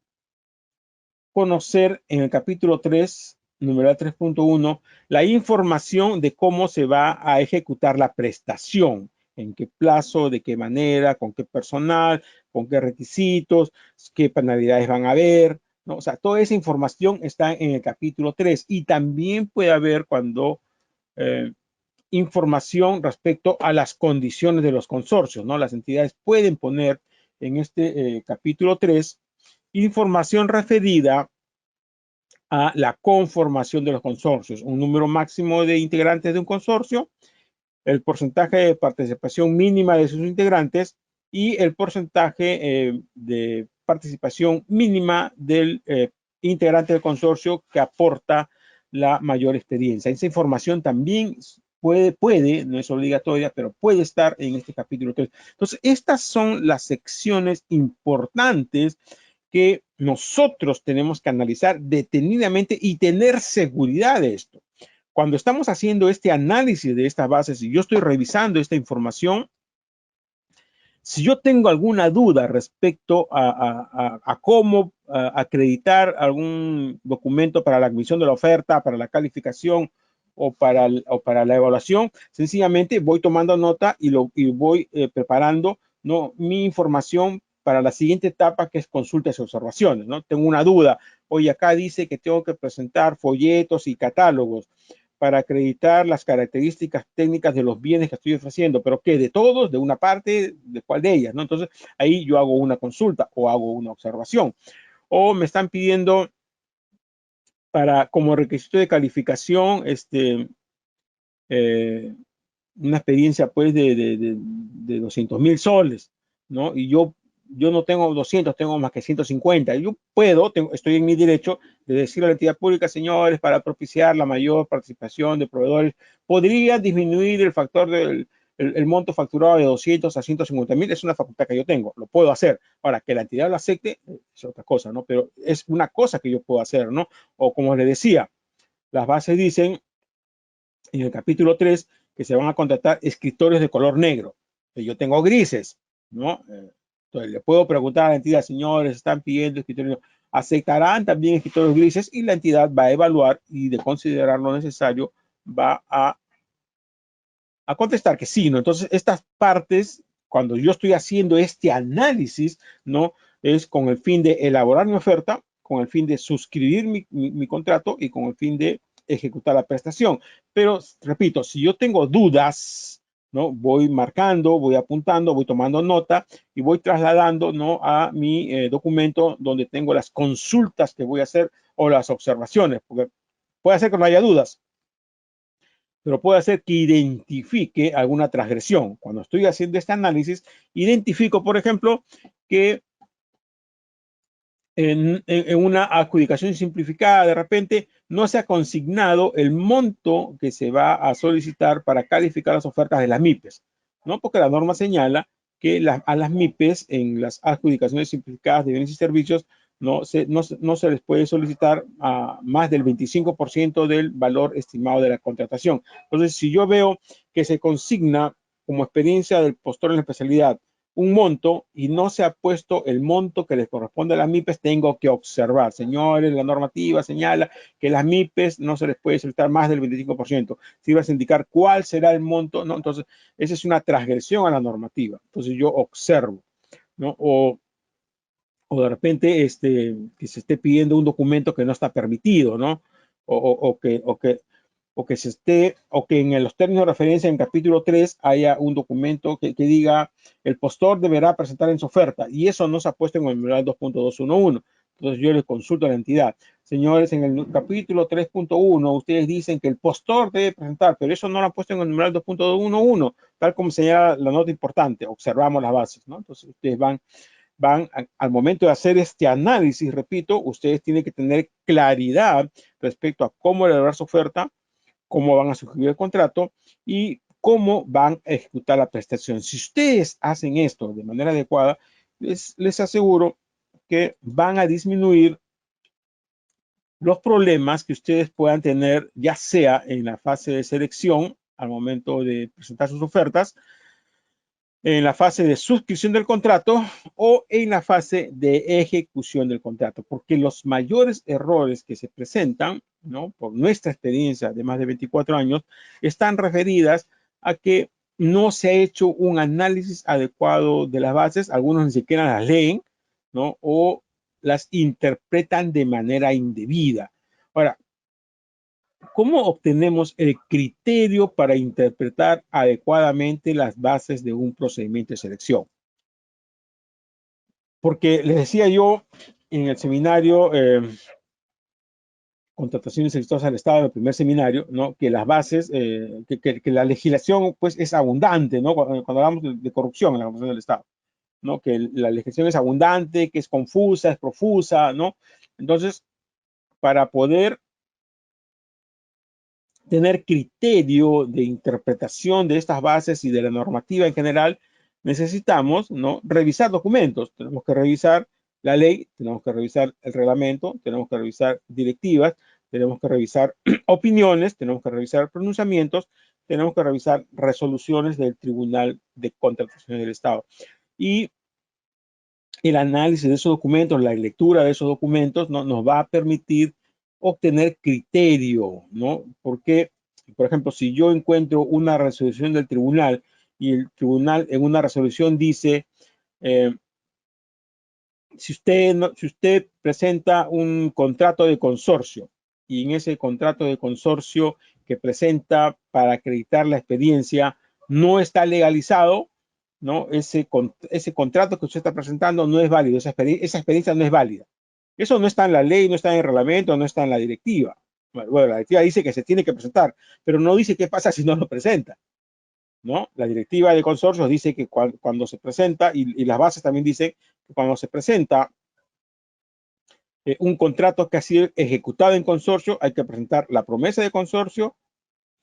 conocer en el capítulo 3, numeral 3.1, la información de cómo se va a ejecutar la prestación, en qué plazo, de qué manera, con qué personal, con qué requisitos, qué penalidades van a haber, ¿no? O sea, toda esa información está en el capítulo 3 y también puede haber cuando información respecto a las condiciones de los consorcios, ¿no? Las entidades pueden poner en este capítulo 3 información referida a la conformación de los consorcios, un número máximo de integrantes de un consorcio, el porcentaje de participación mínima de sus integrantes y el porcentaje de participación mínima del integrante del consorcio que aporta la mayor experiencia. Esa información también puede, no es obligatoria, pero puede estar en este capítulo 3. Entonces, estas son las secciones importantes que nosotros tenemos que analizar detenidamente y tener seguridad de esto. Cuando estamos haciendo este análisis de estas bases y yo estoy revisando esta información, si yo tengo alguna duda respecto a cómo acreditar algún documento para la admisión de la oferta, para la calificación o para la evaluación, sencillamente voy tomando nota y voy preparando, ¿no?, mi información para la siguiente etapa, que es consultas y observaciones, ¿no? Tengo una duda. Oye, acá dice que tengo que presentar folletos y catálogos para acreditar las características técnicas de los bienes que estoy ofreciendo, pero ¿qué? ¿De todos? ¿De una parte? ¿De cuál de ellas? ¿No? Entonces, ahí yo hago una consulta o hago una observación. O me están pidiendo como requisito de calificación, una experiencia pues de 200,000 soles, ¿no? Y yo no tengo 200, tengo más que 150. Yo estoy en mi derecho de decirle a la entidad pública, señores, para propiciar la mayor participación de proveedores, podría disminuir el factor el monto facturado de 200 a 150,000. Es una facultad que yo tengo, lo puedo hacer. Ahora, que la entidad lo acepte es otra cosa, ¿no? Pero es una cosa que yo puedo hacer, ¿no? O como les decía, las bases dicen en el capítulo 3 que se van a contratar escritorios de color negro. Yo tengo grises, ¿no? Entonces le puedo preguntar a la entidad, señores, están pidiendo escritorios, aceptarán también escritorios grises, y la entidad va a evaluar y de considerar lo necesario va a contestar que sí, ¿no? Entonces estas partes, cuando yo estoy haciendo este análisis, ¿no?, es con el fin de elaborar mi oferta, con el fin de suscribir mi contrato y con el fin de ejecutar la prestación. Pero, repito, si yo tengo dudas, ¿no?, voy marcando, voy apuntando, voy tomando nota y voy trasladando, ¿no?, a mi documento donde tengo las consultas que voy a hacer o las observaciones, porque puede ser que no haya dudas, pero puede hacer que identifique alguna transgresión. Cuando estoy haciendo este análisis, identifico, por ejemplo, que en una adjudicación simplificada, de repente, no se ha consignado el monto que se va a solicitar para calificar las ofertas de las MIPES, ¿no? Porque la norma señala que a las MIPES, en las adjudicaciones simplificadas de bienes y servicios, no se les puede solicitar a más del 25% del valor estimado de la contratación. Entonces, si yo veo que se consigna como experiencia del postor en la especialidad un monto y no se ha puesto el monto que les corresponde a las MIPES, tengo que observar, señores, la normativa señala que las MIPES no se les puede solicitar más del 25%. Si vas a indicar cuál será el monto, ¿no? Entonces, esa es una transgresión a la normativa. Entonces, yo observo, ¿no? O de repente que se esté pidiendo un documento que no está permitido, ¿no? O que en los términos de referencia en capítulo 3 haya un documento que diga el postor deberá presentar en su oferta, y eso no se ha puesto en el numeral 2.211. Entonces yo les consulto a la entidad, señores, en el capítulo 3.1 ustedes dicen que el postor debe presentar, pero eso no lo han puesto en el numeral 2.211, tal como señala la nota importante. Observamos las bases, ¿no? Entonces ustedes van al momento de hacer este análisis, repito, ustedes tienen que tener claridad respecto a cómo elaborar su oferta, cómo van a suscribir el contrato y cómo van a ejecutar la prestación. Si ustedes hacen esto de manera adecuada, les aseguro que van a disminuir los problemas que ustedes puedan tener, ya sea en la fase de selección, al momento de presentar sus ofertas, en la fase de suscripción del contrato o en la fase de ejecución del contrato, porque los mayores errores que se presentan, ¿no?, por nuestra experiencia de más de 24 años, están referidas a que no se ha hecho un análisis adecuado de las bases. Algunos ni siquiera las leen, ¿no?, o las interpretan de manera indebida. Ahora, ¿cómo obtenemos el criterio para interpretar adecuadamente las bases de un procedimiento de selección? Porque les decía yo en el seminario Contrataciones exitosas del Estado, en el primer seminario, ¿no?, que las bases, que la legislación pues es abundante, ¿no? Cuando hablamos de corrupción en la Contratación del Estado, ¿no?, que la legislación es abundante, que es confusa, es profusa, ¿no? Entonces, para poder tener criterio de interpretación de estas bases y de la normativa en general, necesitamos, ¿no?, revisar documentos. Tenemos que revisar la ley, tenemos que revisar el reglamento, tenemos que revisar directivas, tenemos que revisar opiniones, tenemos que revisar pronunciamientos, tenemos que revisar resoluciones del Tribunal de Contrataciones del Estado. Y el análisis de esos documentos, la lectura de esos documentos, ¿no?, nos va a permitir obtener criterio, ¿no? Porque, por ejemplo, si yo encuentro una resolución del tribunal y el tribunal en una resolución dice, si usted presenta un contrato de consorcio y en ese contrato de consorcio que presenta para acreditar la experiencia no está legalizado, ¿no? Ese contrato que usted está presentando no es válido, esa experiencia no es válida. Eso no está en la ley, no está en el reglamento, no está en la directiva. Bueno, la directiva dice que se tiene que presentar, pero no dice qué pasa si no lo presenta, ¿no? La directiva de consorcios dice que cuando se presenta, y las bases también dicen que cuando se presenta un contrato que ha sido ejecutado en consorcio, hay que presentar la promesa de consorcio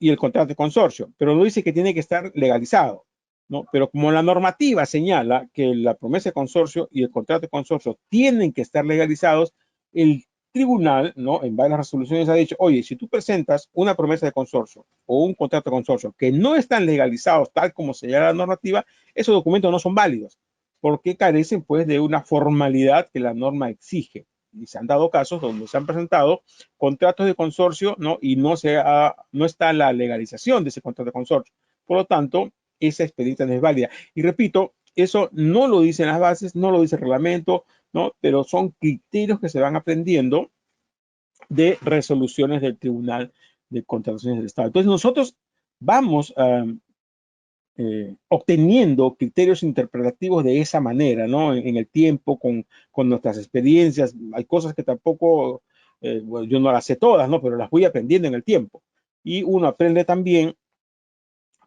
y el contrato de consorcio, pero no dice que tiene que estar legalizado, ¿no? Pero como la normativa señala que la promesa de consorcio y el contrato de consorcio tienen que estar legalizados, el tribunal, ¿no?, en varias resoluciones ha dicho, oye, si tú presentas una promesa de consorcio o un contrato de consorcio que no están legalizados tal como señala la normativa, esos documentos no son válidos, porque carecen pues de una formalidad que la norma exige. Y se han dado casos donde se han presentado contratos de consorcio, ¿no?, y no está la legalización de ese contrato de consorcio. Por lo tanto, esa experiencia no es válida. Y repito, eso no lo dicen las bases, no lo dice el reglamento, ¿no?, pero son criterios que se van aprendiendo de resoluciones del Tribunal de Contrataciones del Estado. Entonces, nosotros vamos obteniendo criterios interpretativos de esa manera, ¿no? En el tiempo, con nuestras experiencias. Hay cosas que tampoco, bueno, yo no las sé todas, ¿no?, pero las voy aprendiendo en el tiempo. Y uno aprende también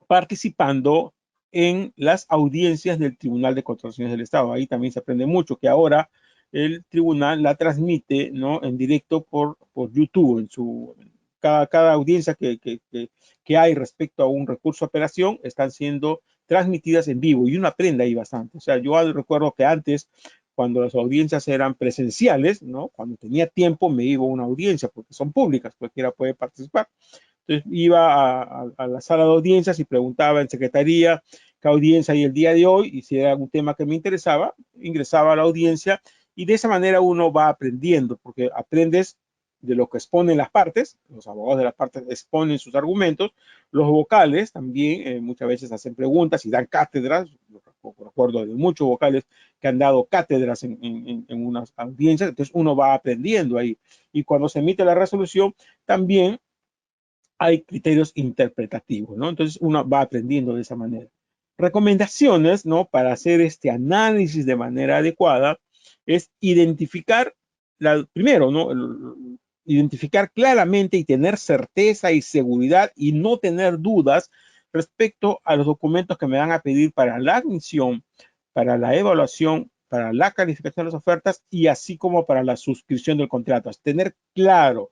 participando en las audiencias del Tribunal de Contrataciones del Estado. Ahí también se aprende mucho, que ahora el tribunal la transmite, ¿no?, en directo por YouTube. Cada audiencia que hay respecto a un recurso de apelación están siendo transmitidas en vivo y uno aprende ahí bastante. O sea, yo recuerdo que antes, cuando las audiencias eran presenciales, ¿no?, cuando tenía tiempo me iba a una audiencia porque son públicas, cualquiera puede participar. Entonces iba a la sala de audiencias y preguntaba en secretaría qué audiencia hay el día de hoy, y si era algún tema que me interesaba, ingresaba a la audiencia, y de esa manera uno va aprendiendo, porque aprendes de lo que exponen las partes. Los abogados de las partes exponen sus argumentos, los vocales también muchas veces hacen preguntas y dan cátedras. Recuerdo de muchos vocales que han dado cátedras en unas audiencias. Entonces uno va aprendiendo ahí, y cuando se emite la resolución también hay criterios interpretativos, ¿no? Entonces uno va aprendiendo de esa manera. Recomendaciones, ¿no?, para hacer este análisis de manera adecuada es identificar, primero, ¿no?, identificar claramente y tener certeza y seguridad y no tener dudas respecto a los documentos que me van a pedir para la admisión, para la evaluación, para la calificación de las ofertas y así como para la suscripción del contrato. Es tener claro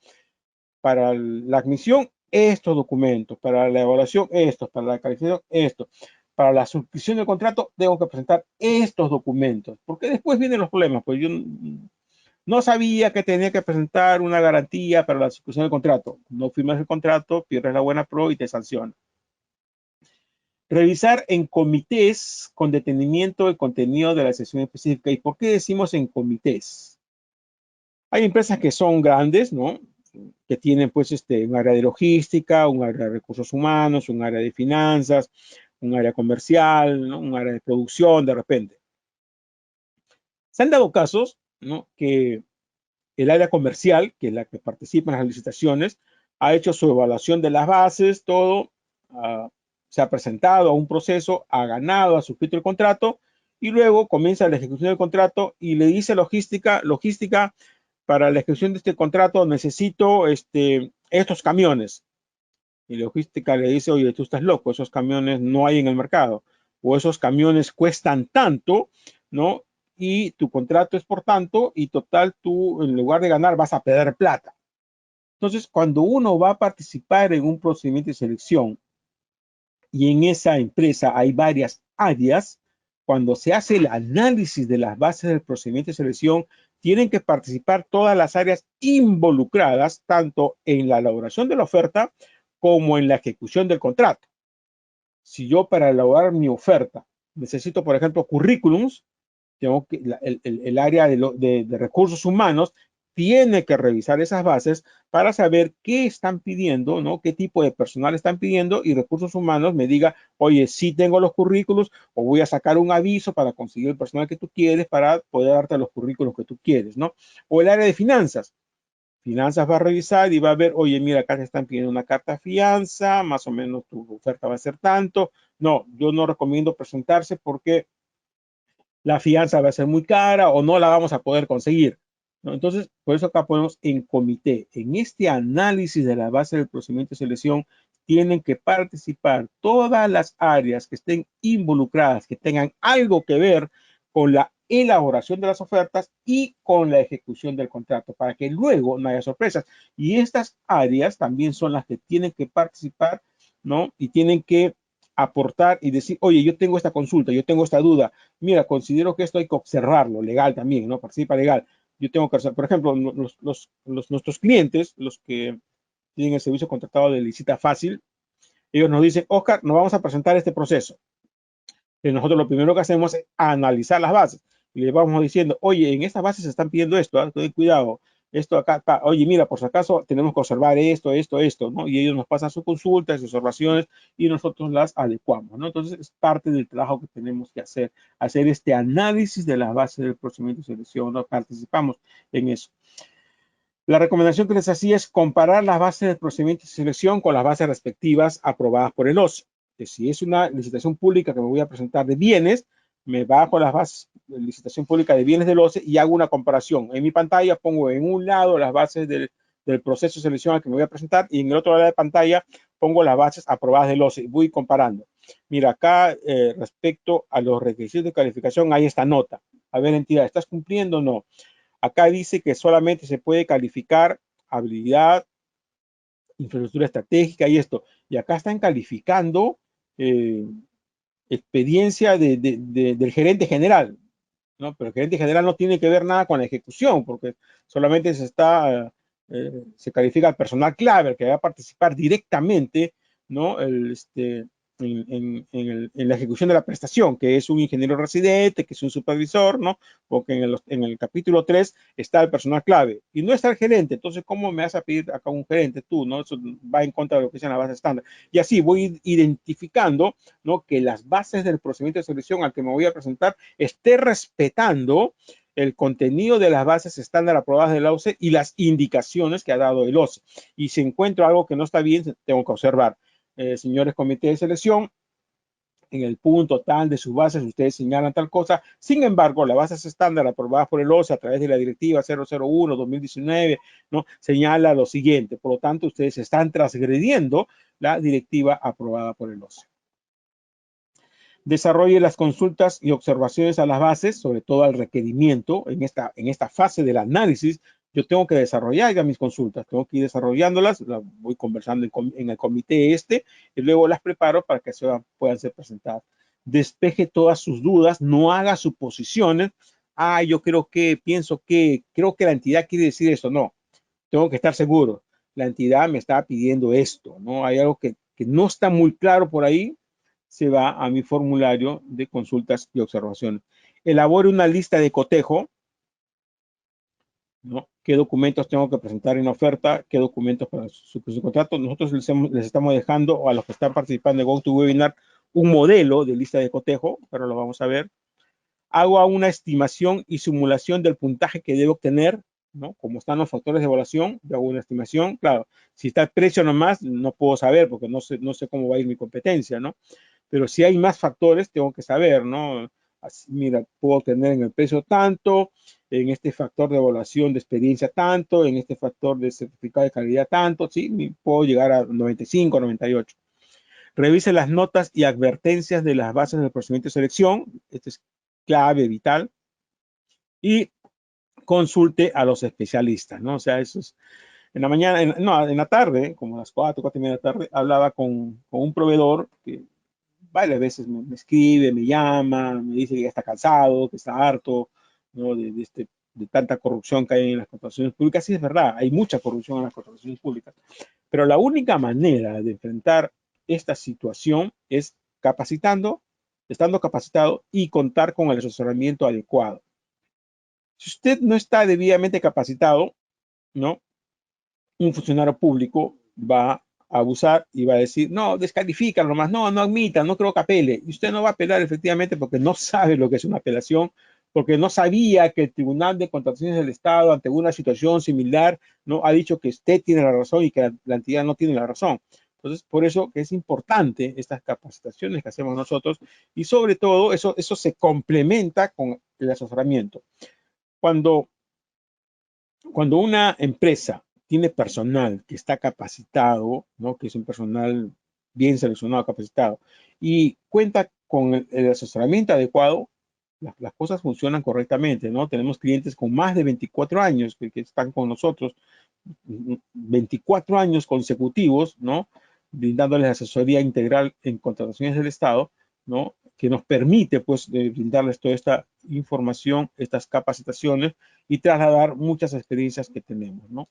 para la admisión estos documentos, para la evaluación estos, para la calificación estos, para la suscripción del contrato tengo que presentar estos documentos, porque después vienen los problemas. Pues yo no sabía que tenía que presentar una garantía para la suscripción del contrato. No firmas el contrato, pierdes la buena pro y te sancionan. Revisar en comités con detenimiento el contenido de la sesión específica. ¿Y por qué decimos en comités? Hay empresas que son grandes, ¿no?, que tienen pues un área de logística, un área de recursos humanos, un área de finanzas, un área comercial, ¿no?, un área de producción de repente. Se han dado casos, ¿no?, que el área comercial, que es la que participa en las licitaciones, ha hecho su evaluación de las bases, todo, se ha presentado a un proceso, ha ganado, ha suscrito el contrato, y luego comienza la ejecución del contrato y le dice logística, para la ejecución de este contrato necesito estos camiones. Y logística le dice, oye, tú estás loco, esos camiones no hay en el mercado, o esos camiones cuestan tanto, ¿no? Y tu contrato es por tanto, y total, tú en lugar de ganar vas a perder plata. Entonces, cuando uno va a participar en un procedimiento de selección y en esa empresa hay varias áreas, cuando se hace el análisis de las bases del procedimiento de selección, tienen que participar todas las áreas involucradas, tanto en la elaboración de la oferta como en la ejecución del contrato. Si yo para elaborar mi oferta necesito, por ejemplo, currículums, tengo que, el área de recursos humanos tiene que revisar esas bases para saber qué están pidiendo, ¿no? Qué tipo de personal están pidiendo, y recursos humanos me diga, oye, sí tengo los currículos, o voy a sacar un aviso para conseguir el personal que tú quieres para poder darte los currículos que tú quieres, ¿no? O el área de finanzas. Finanzas va a revisar y va a ver, oye, mira, acá te están pidiendo una carta de fianza, más o menos tu oferta va a ser tanto. No, yo no recomiendo presentarse porque la fianza va a ser muy cara o no la vamos a poder conseguir, ¿no? Entonces, por eso acá ponemos en comité. En este análisis de la base del procedimiento de selección tienen que participar todas las áreas que estén involucradas, que tengan algo que ver con la elaboración de las ofertas y con la ejecución del contrato, para que luego no haya sorpresas. Y estas áreas también son las que tienen que participar, ¿no? Y tienen que aportar y decir, oye, yo tengo esta consulta, yo tengo esta duda, mira, considero que esto hay que observarlo, legal también, ¿no? Participa legal. Yo tengo que hacer, por ejemplo, nuestros clientes, los que tienen el servicio contratado de Licita Fácil, ellos nos dicen, Oscar, nos vamos a presentar este proceso. Y nosotros lo primero que hacemos es analizar las bases. Y les vamos diciendo, oye, en estas bases se están pidiendo esto, ¿eh? Ten cuidado, esto acá, oye, mira, por si acaso tenemos que observar esto, ¿no? Y ellos nos pasan sus consultas, sus observaciones, y nosotros las adecuamos, ¿no? Entonces, es parte del trabajo que tenemos que hacer este análisis de las bases del procedimiento de selección, ¿no? Participamos en eso. La recomendación que les hacía es comparar las bases del procedimiento de selección con las bases respectivas aprobadas por el OCE. Que si es una licitación pública que me voy a presentar de bienes, me bajo las bases de licitación pública de bienes del OCE y hago una comparación. En mi pantalla pongo en un lado las bases del proceso de selección al que me voy a presentar, y en el otro lado de la pantalla pongo las bases aprobadas del OCE. Voy comparando. Mira, acá respecto a los requisitos de calificación hay esta nota. A ver, entidad, ¿estás cumpliendo o no? Acá dice que solamente se puede calificar habilidad, infraestructura estratégica y esto. Y acá están calificando experiencia del gerente general, ¿no? Pero el gerente general no tiene que ver nada con la ejecución, porque solamente se califica al personal clave, el que va a participar directamente, ¿no? En la ejecución de la prestación, que es un ingeniero residente, que es un supervisor, ¿no? Porque en el capítulo 3 está el personal clave y no está el gerente. Entonces, ¿cómo me vas a pedir acá un gerente tú, no? Eso va en contra de lo que dice la base estándar. Y así voy identificando, ¿no? Que las bases del procedimiento de selección al que me voy a presentar esté respetando el contenido de las bases estándar aprobadas del OCE y las indicaciones que ha dado el OCE. Y si encuentro algo que no está bien, tengo que observar. Señores comité de selección, en el punto tal de sus bases ustedes señalan tal cosa. Sin embargo, las bases estándar aprobadas por el OCE a través de la directiva 001-2019, ¿no? Señala lo siguiente. Por lo tanto, ustedes están transgrediendo la directiva aprobada por el OCE. Desarrolle las consultas y observaciones a las bases, sobre todo al requerimiento. En esta fase del análisis, yo tengo que desarrollar ya mis consultas, tengo que ir desarrollándolas, las voy conversando en el comité y luego las preparo para que puedan ser presentadas. Despeje todas sus dudas, no haga suposiciones. Yo pienso que, creo que la entidad quiere decir esto. No, tengo que estar seguro. La entidad me está pidiendo esto, ¿no? Hay algo que no está muy claro por ahí, se va a mi formulario de consultas y observaciones. Elabore una lista de cotejo, ¿no? ¿Qué documentos tengo que presentar en oferta? ¿Qué documentos para su contrato? Nosotros les estamos dejando a los que están participando en GoToWebinar un modelo de lista de cotejo, pero lo vamos a ver. Hago una estimación y simulación del puntaje que debo obtener, ¿no? Como están los factores de evaluación, yo hago una estimación. Claro, si está el precio nomás, no puedo saber porque no sé cómo va a ir mi competencia, ¿no? Pero si hay más factores, tengo que saber, ¿no? Así, mira, puedo tener en el precio tanto, en este factor de evaluación de experiencia tanto, en este factor de certificado de calidad tanto, ¿sí? Puedo llegar a 95, 98. Revise las notas y advertencias de las bases del procedimiento de selección. Este es clave, vital. Y consulte a los especialistas, ¿no? O sea, eso es... En la mañana, en la tarde, como a las 4:30 de la tarde, hablaba con un proveedor que varias veces me escribe, me llama, me dice que ya está cansado, que está harto, ¿no? De tanta corrupción que hay en las contrataciones públicas. Sí, es verdad, hay mucha corrupción en las contrataciones públicas, pero la única manera de enfrentar esta situación es capacitando, estando capacitado y contar con el asesoramiento adecuado. Si usted no está debidamente capacitado, ¿no? Un funcionario público va a abusar y va a decir, no, descalifican nomás, no, no admitan, no creo que apele. Y usted no va a apelar efectivamente porque no sabe lo que es una apelación, porque no sabía que el Tribunal de Contrataciones del Estado, ante una situación similar, no ha dicho que usted tiene la razón y que la entidad no tiene la razón. Entonces, por eso que es importante estas capacitaciones que hacemos nosotros y sobre todo eso se complementa con el asesoramiento. Cuando una empresa tiene personal que está capacitado, ¿no? Que es un personal bien seleccionado, capacitado, y cuenta con el asesoramiento adecuado, las cosas funcionan correctamente, ¿no? Tenemos clientes con más de 24 años que están con nosotros, 24 años consecutivos, ¿no? Brindándoles asesoría integral en contrataciones del Estado, ¿no? Que nos permite, pues, brindarles toda esta información, estas capacitaciones y trasladar muchas experiencias que tenemos, ¿no?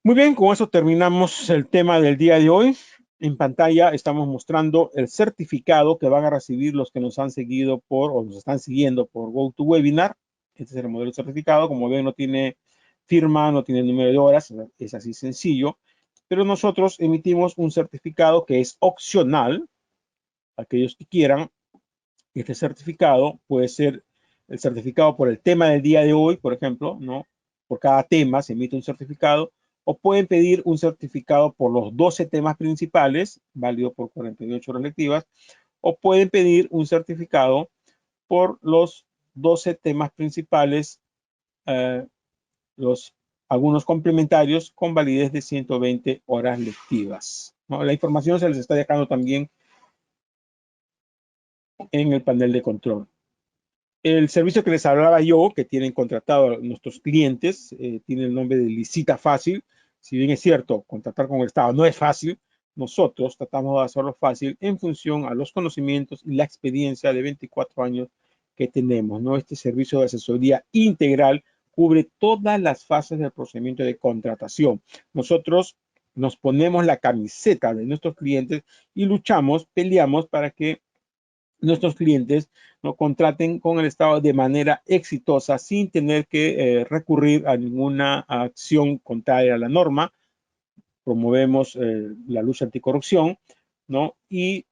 Muy bien, con eso terminamos el tema del día de hoy. En pantalla estamos mostrando el certificado que van a recibir los que nos han seguido o nos están siguiendo por GoToWebinar. Este es el modelo certificado. Como ven, no tiene firma, no tiene número de horas, es así sencillo. Pero nosotros emitimos un certificado que es opcional. Aquellos que quieran, este certificado puede ser el certificado por el tema del día de hoy, por ejemplo, ¿no? Por cada tema se emite un certificado, o pueden pedir un certificado por los 12 temas principales, válido por 48 horas lectivas, o pueden pedir un certificado por los 12 temas principales, algunos complementarios con validez de 120 horas lectivas, ¿no? La información se les está dejando también en el panel de control. El servicio que les hablaba yo, que tienen contratado a nuestros clientes, tiene el nombre de Licita Fácil. Si bien es cierto, contratar con el Estado no es fácil, nosotros tratamos de hacerlo fácil en función a los conocimientos y la experiencia de 24 años que tenemos, ¿no? Este servicio de asesoría integral cubre todas las fases del procedimiento de contratación. Nosotros nos ponemos la camiseta de nuestros clientes y luchamos, peleamos para que nuestros clientes no contraten con el Estado de manera exitosa sin tener que recurrir a ninguna acción contraria a la norma. Promovemos la lucha anticorrupción, ¿no? Y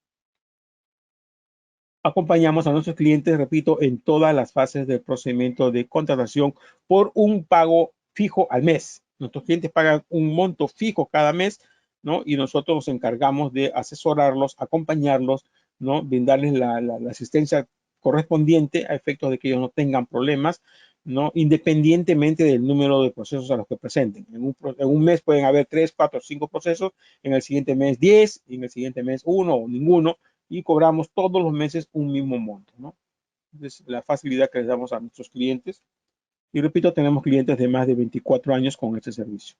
acompañamos a nuestros clientes, repito, en todas las fases del procedimiento de contratación por un pago fijo al mes. Nuestros clientes pagan un monto fijo cada mes, ¿no? Y nosotros nos encargamos de asesorarlos, acompañarlos, ¿no? Brindarles la asistencia correspondiente a efectos de que ellos no tengan problemas, ¿no? Independientemente del número de procesos a los que presenten. En un mes pueden haber 3, 4, 5 procesos, en el siguiente mes 10, y en el siguiente mes 1 o ninguno, y cobramos todos los meses un mismo monto, ¿no? Es la facilidad que les damos a nuestros clientes. Y repito, tenemos clientes de más de 24 años con este servicio.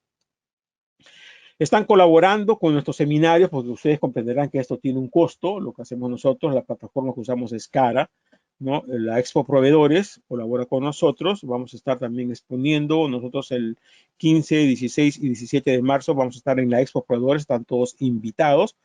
Están colaborando con nuestros seminarios, porque ustedes comprenderán que esto tiene un costo. Lo que hacemos nosotros, la plataforma que usamos es cara, ¿no? La Expo Proveedores colabora con nosotros. Vamos a estar también exponiendo. Nosotros el 15, 16 y 17 de marzo vamos a estar en la Expo Proveedores. Están todos invitados.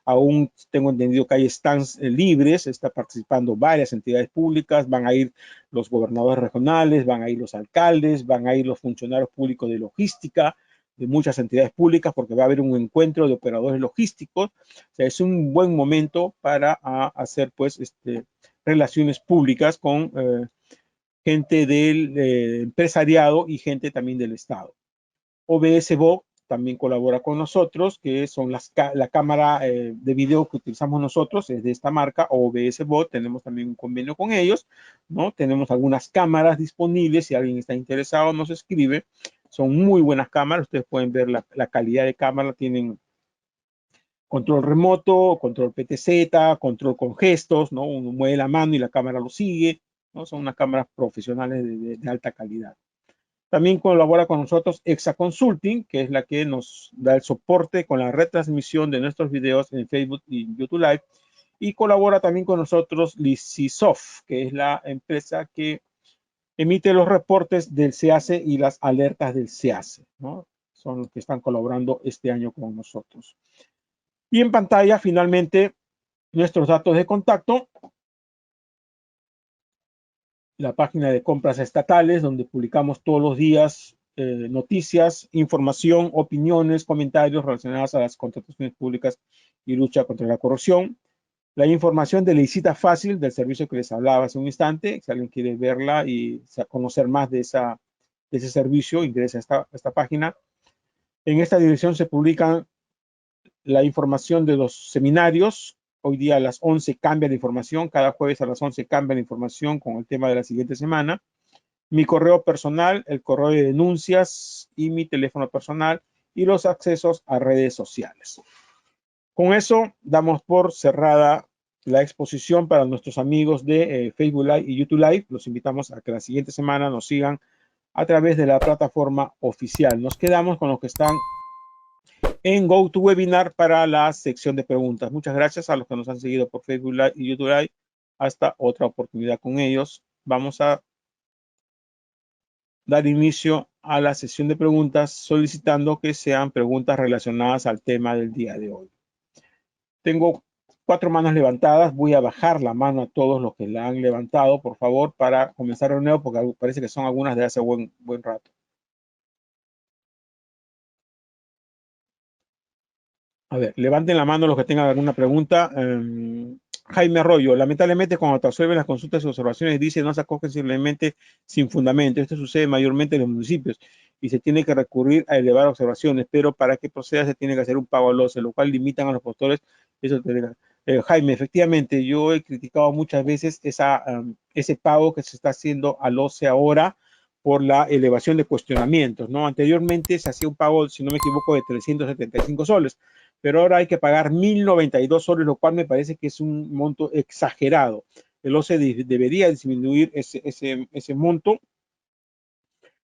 Aún tengo entendido que hay stands libres, está participando varias entidades públicas, van a ir los gobernadores regionales, van a ir los alcaldes, van a ir los funcionarios públicos de logística, de muchas entidades públicas, porque va a haber un encuentro de operadores logísticos. O sea, es un buen momento para hacer, pues, relaciones públicas con gente del empresariado y gente también del Estado. OBS Bot también colabora con nosotros, que son la cámara de video que utilizamos nosotros, es de esta marca, OBS Bot. Tenemos también un convenio con ellos, ¿no? Tenemos algunas cámaras disponibles, si alguien está interesado nos escribe. Son muy buenas cámaras, ustedes pueden ver la calidad de cámara, tienen control remoto, control PTZ, control con gestos, ¿no? Uno mueve la mano y la cámara lo sigue, ¿no? Son unas cámaras profesionales de alta calidad. También colabora con nosotros Exa Consulting, que es la que nos da el soporte con la retransmisión de nuestros videos en Facebook y YouTube Live. Y colabora también con nosotros Licisoft, que es la empresa que emite los reportes del SEACE y las alertas del SEACE, ¿no? Son los que están colaborando este año con nosotros. Y en pantalla, finalmente, nuestros datos de contacto. La página de compras estatales, donde publicamos todos los días noticias, información, opiniones, comentarios relacionados a las contrataciones públicas y lucha contra la corrupción. La información de Licita Fácil, del servicio que les hablaba hace un instante. Si alguien quiere verla y conocer más de ese servicio, ingresa a esta página. En esta dirección se publican la información de los seminarios. Hoy día a las 11 cambia la información. Cada jueves a las 11 cambia la información con el tema de la siguiente semana. Mi correo personal, el correo de denuncias y mi teléfono personal y los accesos a redes sociales. Con eso damos por cerrada la exposición para nuestros amigos de Facebook Live y YouTube Live. Los invitamos a que la siguiente semana nos sigan a través de la plataforma oficial. Nos quedamos con los que están en GoToWebinar para la sección de preguntas. Muchas gracias a los que nos han seguido por Facebook Live y YouTube Live. Hasta otra oportunidad con ellos. Vamos a dar inicio a la sesión de preguntas solicitando que sean preguntas relacionadas al tema del día de hoy. Tengo 4 manos levantadas. Voy a bajar la mano a todos los que la han levantado, por favor, para comenzar de nuevo, porque parece que son algunas de hace buen rato. A ver, levanten la mano los que tengan alguna pregunta. Jaime Arroyo, lamentablemente cuando te absuelven las consultas y observaciones dice no se acogen simplemente sin fundamento. Esto sucede mayormente en los municipios y se tiene que recurrir a elevar observaciones, pero para que proceda se tiene que hacer un pago al OCE, lo cual limitan a los postores. Eso Jaime, efectivamente, yo he criticado muchas veces ese pago que se está haciendo al OCE ahora por la elevación de cuestionamientos, ¿no? Anteriormente se hacía un pago, si no me equivoco, de 375 soles. Pero ahora hay que pagar 1.092 soles, lo cual me parece que es un monto exagerado. El OCE debería disminuir ese monto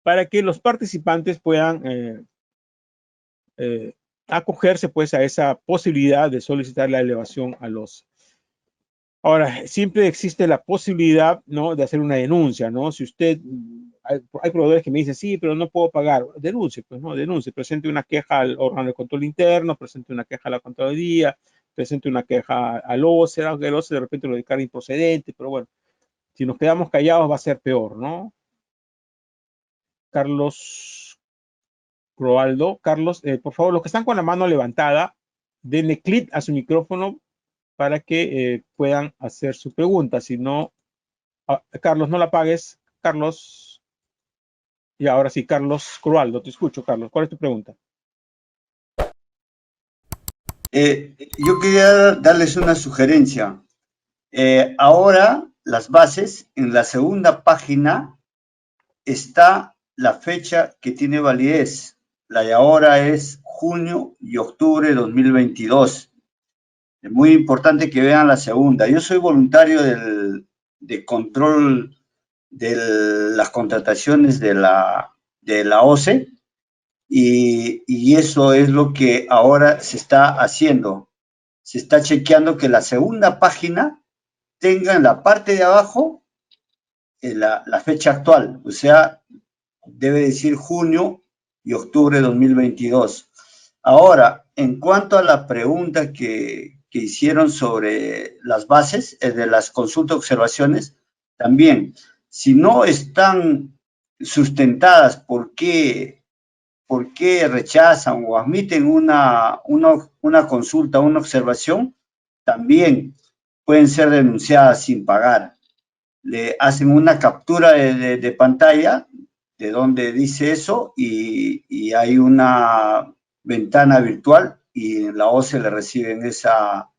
para que los participantes puedan acogerse pues a esa posibilidad de solicitar la elevación al OCE. Ahora, siempre existe la posibilidad, ¿no?, de hacer una denuncia, ¿no? Si usted, hay proveedores que me dicen, sí, pero no puedo pagar, denuncie, pues, ¿no? Denuncie, presente una queja al órgano de control interno, presente una queja a la Contraloría, presente una queja al OCE, aunque el OCE de repente lo declara improcedente, pero bueno, si nos quedamos callados va a ser peor, ¿no? Carlos Roaldo, Carlos, por favor, los que están con la mano levantada, denle clic a su micrófono para que puedan hacer su pregunta. Si no, Carlos, no la apagues. Carlos, y ahora sí, Carlos Crualdo, te escucho, Carlos. ¿Cuál es tu pregunta? Yo quería darles una sugerencia. Ahora, las bases, en la segunda página está la fecha que tiene validez. La de ahora es junio y octubre de 2022. Es muy importante que vean la segunda. Yo soy voluntario de control de las contrataciones de la OCE y eso es lo que ahora se está haciendo. Se está chequeando que la segunda página tenga en la parte de abajo la fecha actual, o sea, debe decir junio y octubre de 2022. Ahora, en cuanto a la pregunta que hicieron sobre las bases de las consultas observaciones, también, si no están sustentadas, ¿por qué rechazan o admiten una consulta, una observación? También pueden ser denunciadas sin pagar. Le hacen una captura de pantalla de donde dice eso y hay una ventana virtual y en la OCE le reciben esa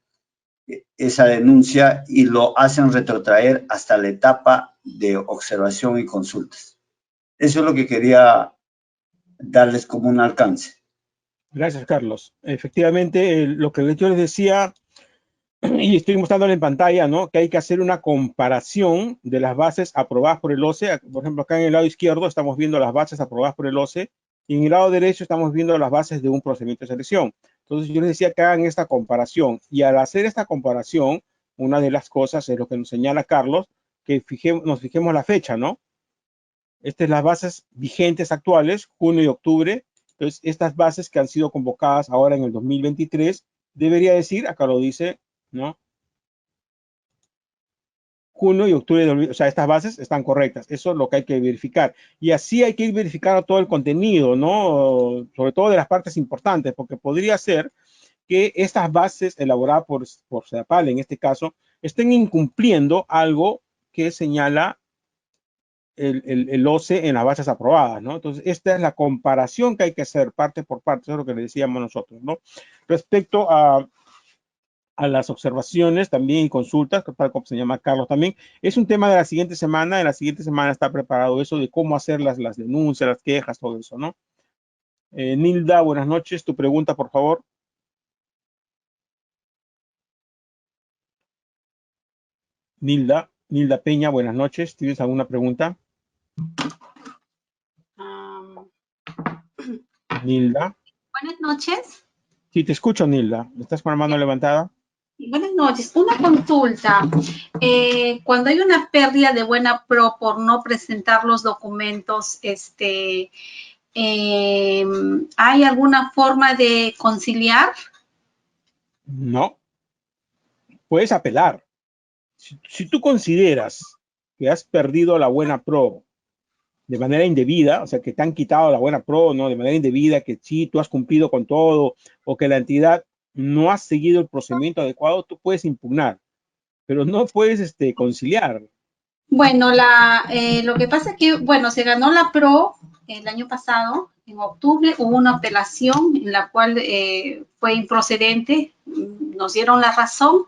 denuncia y lo hacen retrotraer hasta la etapa de observación y consultas. Eso es lo que quería darles como un alcance. Gracias, Carlos. Efectivamente, lo que yo les decía, y estoy mostrándole en pantalla, ¿no?, que hay que hacer una comparación de las bases aprobadas por el OCE. Por ejemplo, acá en el lado izquierdo estamos viendo las bases aprobadas por el OCE y en el lado derecho estamos viendo las bases de un procedimiento de selección. Entonces yo les decía que hagan esta comparación y al hacer esta comparación una de las cosas es lo que nos señala Carlos, que nos fijemos la fecha, ¿no? Estas son las bases vigentes actuales, junio y octubre. Entonces, estas bases que han sido convocadas ahora en el 2023, debería decir, acá lo dice, ¿no? Junio y octubre, o sea, estas bases están correctas. Eso es lo que hay que verificar. Y así hay que ir verificando todo el contenido, ¿no? Sobre todo de las partes importantes, porque podría ser que estas bases elaboradas por CEDAPAL, en este caso, estén incumpliendo algo que señala el OCE en las bases aprobadas, ¿no? Entonces, esta es la comparación que hay que hacer parte por parte, eso es lo que le decíamos nosotros, ¿no? Respecto a las observaciones también y consultas, tal como se llama Carlos también, es un tema de la siguiente semana. En la siguiente semana está preparado eso de cómo hacer las denuncias, las quejas, todo eso, ¿no? Nilda, buenas noches. Tu pregunta, por favor. Nilda Peña, buenas noches. ¿Tienes alguna pregunta? Nilda. Buenas noches. Sí, te escucho, Nilda. ¿Estás con la mano levantada? Buenas noches. Una consulta. Cuando hay una pérdida de buena pro por no presentar los documentos, ¿hay alguna forma de conciliar? No. Puedes apelar. Si tú consideras que has perdido la buena pro de manera indebida, o sea, que te han quitado la buena pro, ¿no? De manera indebida, que sí, tú has cumplido con todo, o que la entidad no ha seguido el procedimiento adecuado, tú puedes impugnar, pero no puedes conciliar. Bueno, lo que pasa es que, bueno, se ganó la pro el año pasado, en octubre, hubo una apelación en la cual fue improcedente, nos dieron la razón,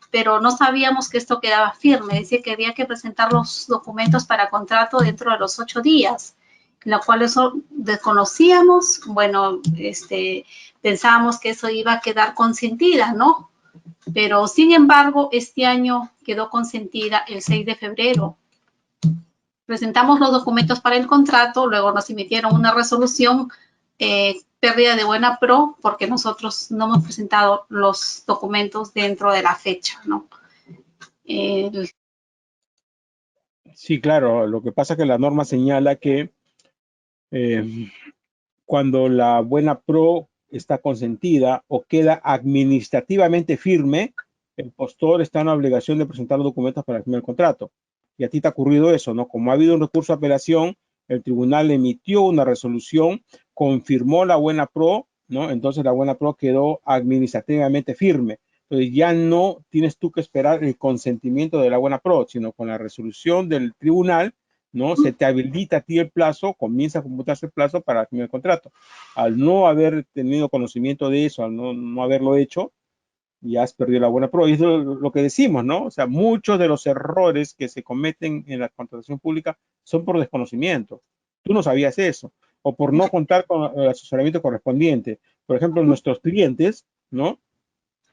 pero no sabíamos que esto quedaba firme. Decía que había que presentar los documentos para contrato dentro de los 8 días, la cual eso desconocíamos. Bueno, pensábamos que eso iba a quedar consentida, ¿no? Pero, sin embargo, este año quedó consentida el 6 de febrero. Presentamos los documentos para el contrato, luego nos emitieron una resolución, pérdida de buena pro, porque nosotros no hemos presentado los documentos dentro de la fecha, ¿no? Sí, claro, lo que pasa es que la norma señala que cuando la buena pro está consentida o queda administrativamente firme, el postor está en la obligación de presentar los documentos para firmar el contrato. Y a ti te ha ocurrido eso, ¿no? Como ha habido un recurso de apelación, el tribunal emitió una resolución, confirmó la buena pro, ¿no? Entonces la buena pro quedó administrativamente firme. Entonces ya no tienes tú que esperar el consentimiento de la buena pro, sino con la resolución del tribunal, ¿no? Se te habilita a ti el plazo, comienza a computarse el plazo para firmar el contrato. Al no haber tenido conocimiento de eso, al no haberlo hecho, ya has perdido la buena prueba. Y eso es lo que decimos, ¿no? O sea, muchos de los errores que se cometen en la contratación pública son por desconocimiento. Tú no sabías eso, o por no contar con el asesoramiento correspondiente. Por ejemplo, nuestros clientes, ¿no?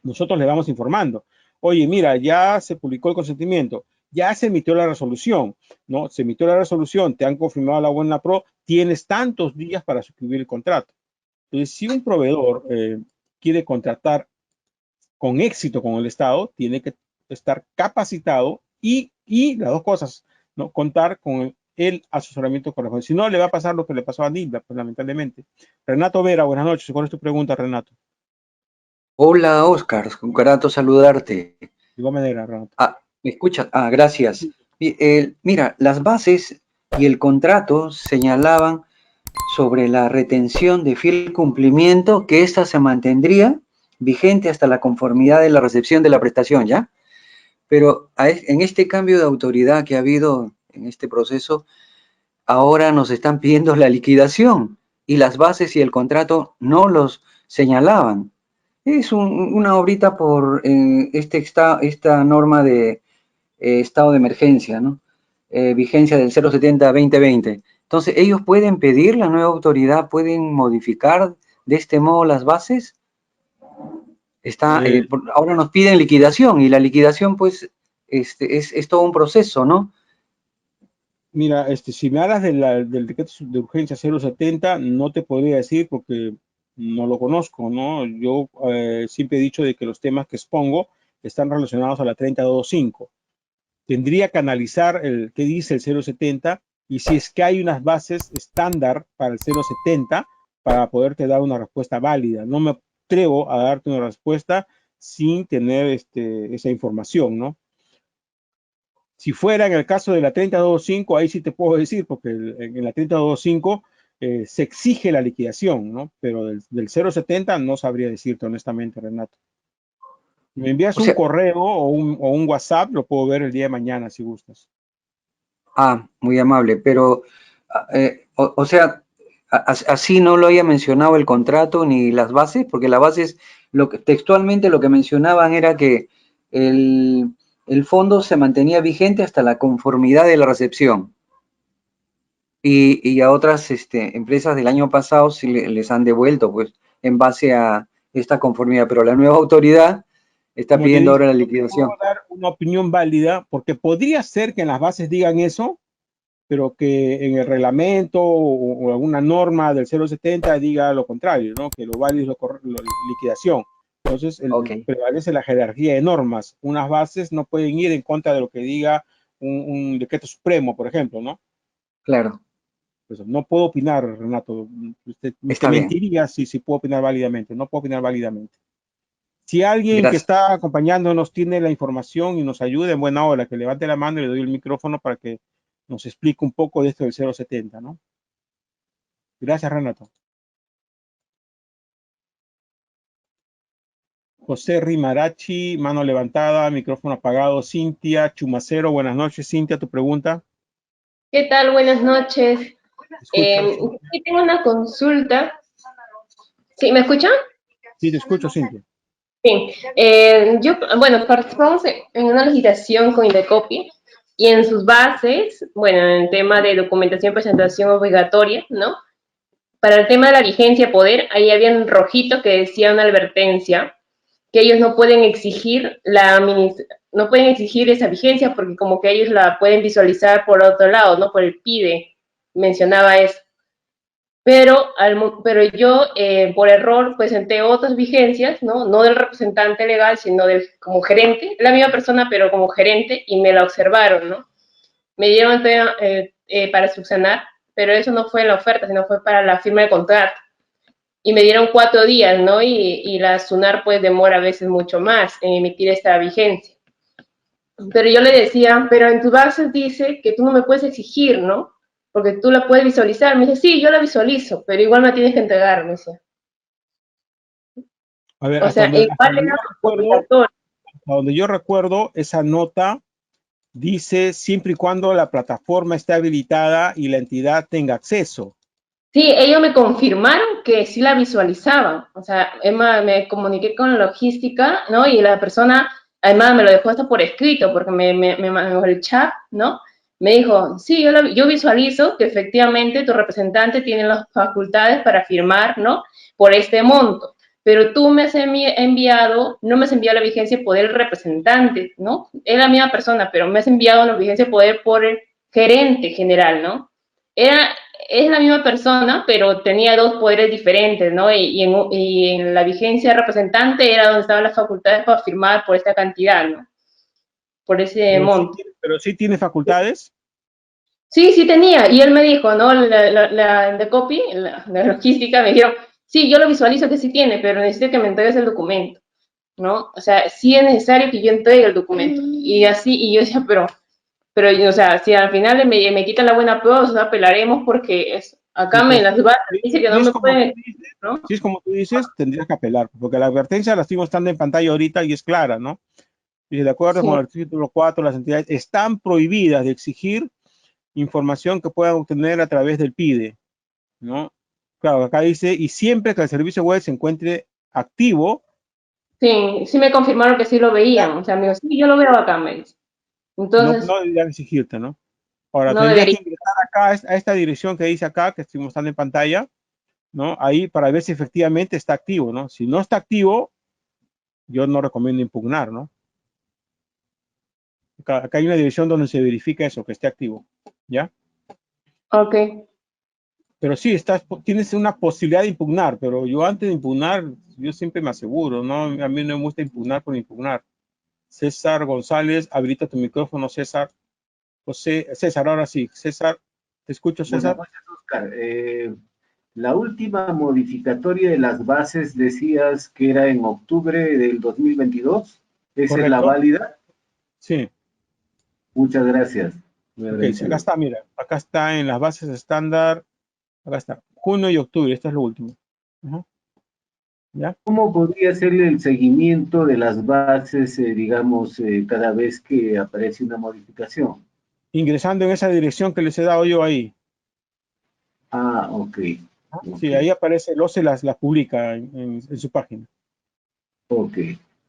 Nosotros le vamos informando. Oye, mira, ya se publicó el consentimiento, ya se emitió la resolución, ¿no? Se emitió la resolución, te han confirmado la buena pro, tienes tantos días para suscribir el contrato. Entonces, si un proveedor quiere contratar con éxito con el Estado, tiene que estar capacitado y las dos cosas, ¿no? Contar con el asesoramiento correspondiente. Si no, le va a pasar lo que le pasó a Nilda, pues lamentablemente. Renato Vera, buenas noches. ¿Cuál es tu pregunta, Renato? Hola, Oscar, un grato saludarte. De igual manera, Renato. ¿Me escuchas? Gracias. Mira, las bases y el contrato señalaban sobre la retención de fiel cumplimiento, que ésta se mantendría vigente hasta la conformidad de la recepción de la prestación, ¿ya? Pero en este cambio de autoridad que ha habido en este proceso, ahora nos están pidiendo la liquidación y las bases y el contrato no los señalaban. Es una obrita por esta norma de estado de emergencia, ¿no? Vigencia del 070-2020. Entonces, ¿ellos pueden pedir la nueva autoridad, pueden modificar de este modo las bases? Ahora nos piden liquidación y la liquidación, pues, es todo un proceso, ¿no? Mira, si me hablas del decreto de urgencia 070, no te podría decir porque no lo conozco, ¿no? Yo siempre he dicho de que los temas que expongo están relacionados a la 30225. Tendría que analizar qué dice el 070 y si es que hay unas bases estándar para el 070 para poderte dar una respuesta válida. No me atrevo a darte una respuesta sin tener esa información, ¿no? Si fuera en el caso de la 30225, ahí sí te puedo decir, porque en la 30225 se exige la liquidación, ¿no? Pero del 070 no sabría decirte honestamente, Renato. Me envías un correo o un WhatsApp, lo puedo ver el día de mañana si gustas. Ah, muy amable, pero, o sea, así no lo haya mencionado el contrato ni las bases, porque las bases, textualmente lo que mencionaban era que el fondo se mantenía vigente hasta la conformidad de la recepción. Y a otras empresas del año pasado sí les han devuelto, pues, en base a esta conformidad, pero la nueva autoridad está pidiendo ahora la liquidación. Puedo dar una opinión válida, porque podría ser que en las bases digan eso, pero que en el reglamento o alguna norma del 070 diga lo contrario, ¿no? Que lo válido es la liquidación. Entonces, prevalece la jerarquía de normas. Unas bases no pueden ir en contra de lo que diga un decreto supremo, por ejemplo, ¿no? Claro. Pues no puedo opinar, Renato. Te mentiría si puedo opinar válidamente. No puedo opinar válidamente. Si alguien que está acompañándonos tiene la información y nos ayude en buena hora, que levante la mano y le doy el micrófono para que nos explique un poco de esto del 070, ¿no? Gracias, Renato. José Rimarachi, mano levantada, micrófono apagado. Cintia Chumacero, buenas noches. Cintia, tu pregunta. ¿Qué tal? Buenas noches. Sí, tengo una consulta. ¿Sí? ¿Me escuchan? Sí, te escucho, Cintia. Sí. Bueno, participamos en una legislación con Indecopi y en sus bases, bueno, en el tema de documentación y presentación obligatoria, ¿no? Para el tema de la vigencia poder, ahí había un rojito que decía una advertencia que ellos no pueden exigir no pueden exigir esa vigencia porque como que ellos la pueden visualizar por otro lado, ¿no? Por el PIDE, mencionaba eso. Pero yo, por error, presenté otras vigencias, ¿no? No del representante legal, sino como gerente, la misma persona, pero como gerente, y me la observaron, ¿no? Me dieron para subsanar, pero eso no fue la oferta, sino fue para la firma de contrato. Y me dieron 4 días, ¿no? Y la SUNAR pues demora a veces mucho más en emitir esta vigencia. Pero yo le decía, pero en tu base dice que tú no me puedes exigir, ¿no? Porque tú la puedes visualizar. Me dice, sí, yo la visualizo, pero igual me tienes que entregar, me decía. A ver, o sea, igual era obligatorio. Hasta donde yo recuerdo, esa nota dice siempre y cuando la plataforma esté habilitada y la entidad tenga acceso. Sí, ellos me confirmaron que sí la visualizaban. O sea, Emma, me comuniqué con logística, ¿no? Y la persona, además, me lo dejó hasta por escrito, porque me mandó el chat, ¿no? Me dijo, sí, yo visualizo que efectivamente tu representante tiene las facultades para firmar, ¿no? Por este monto. Pero tú me has enviado, no me has enviado la vigencia de poder representante, ¿no? Es la misma persona, pero me has enviado la vigencia de poder por el gerente general, ¿no? Es la misma persona, pero tenía 2 poderes diferentes, ¿no? Y en la vigencia de representante era donde estaban las facultades para firmar por esta cantidad, ¿no? Por ese monto. ¿Pero sí tiene facultades? Sí, sí tenía. Y él me dijo, ¿no? La de copy, la logística, me dijeron, sí, yo lo visualizo que sí tiene, pero necesito que me entregues el documento, ¿no? O sea, sí es necesario que yo entregue el documento. Y así, y yo decía, pero, o sea, si al final me quitan la buena prueba, o sea, apelaremos porque acá en las bases dice que no me puede, ¿no? Si es como tú dices, tendrías que apelar, porque la advertencia la estoy mostrando en pantalla ahorita y es clara, ¿no? Y de acuerdo con el artículo 4, las entidades están prohibidas de exigir información que puedan obtener a través del PIDE, ¿no? Claro, acá dice, y siempre que el servicio web se encuentre activo. Sí, sí me confirmaron que sí lo veían, o sea, me dijo, sí, yo lo veo acá, me dice. Entonces, no deberían exigirte, ¿no? Ahora, no tendrías debería. que ingresar acá a esta dirección que dice acá, que estoy mostrando en pantalla, ¿no? Ahí para ver si efectivamente está activo, ¿no? Si no está activo, yo no recomiendo impugnar, ¿no? Acá hay una dirección donde se verifica eso, que esté activo, ¿ya? Ok. Pero sí, tienes una posibilidad de impugnar, pero yo antes de impugnar, yo siempre me aseguro, ¿no? A mí no me gusta impugnar por impugnar. César González, habilita tu micrófono, César. César, ahora sí. César, te escucho, César. Buenas noches, Oscar. La última modificatoria de las bases decías que era en octubre del 2022. ¿Esa es la Correcto. válida? Sí. Muchas gracias. Muy Ok, agradecido. acá está, mira. Acá está en las bases estándar. Acá está. Junio y octubre, esto es lo último. Ajá. ¿Ya? ¿Cómo podría ser el seguimiento de las bases, digamos, cada vez que aparece una modificación? Ingresando en esa dirección que les he dado yo ahí. Ah, ok. Sí, ahí aparece, el OCE las publica en su página. Ok,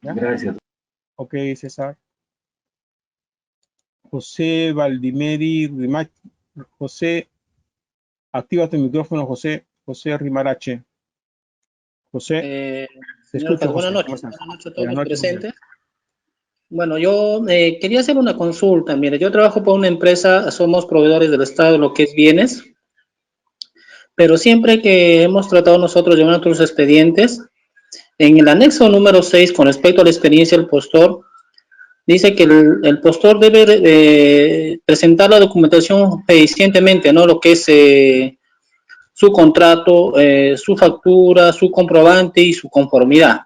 ¿Ya? gracias. Ok, César. José Valdimeri Rimache. José, activa tu micrófono, José. José Rimarache. José, te Señor escucho, Oscar, José. buenas ¿Cómo noches. estás? Buenas noches a todos Buenas los noches, José. presentes. Bueno, yo quería hacer una consulta. Mire, yo trabajo para una empresa, somos proveedores del Estado, lo que es bienes, pero siempre que hemos tratado nosotros de llevar nuestros expedientes, en el anexo número 6, con respecto a la experiencia del postor, dice que el postor debe presentar la documentación fehacientemente, ¿no? Lo que es su contrato, su factura, su comprobante y su conformidad.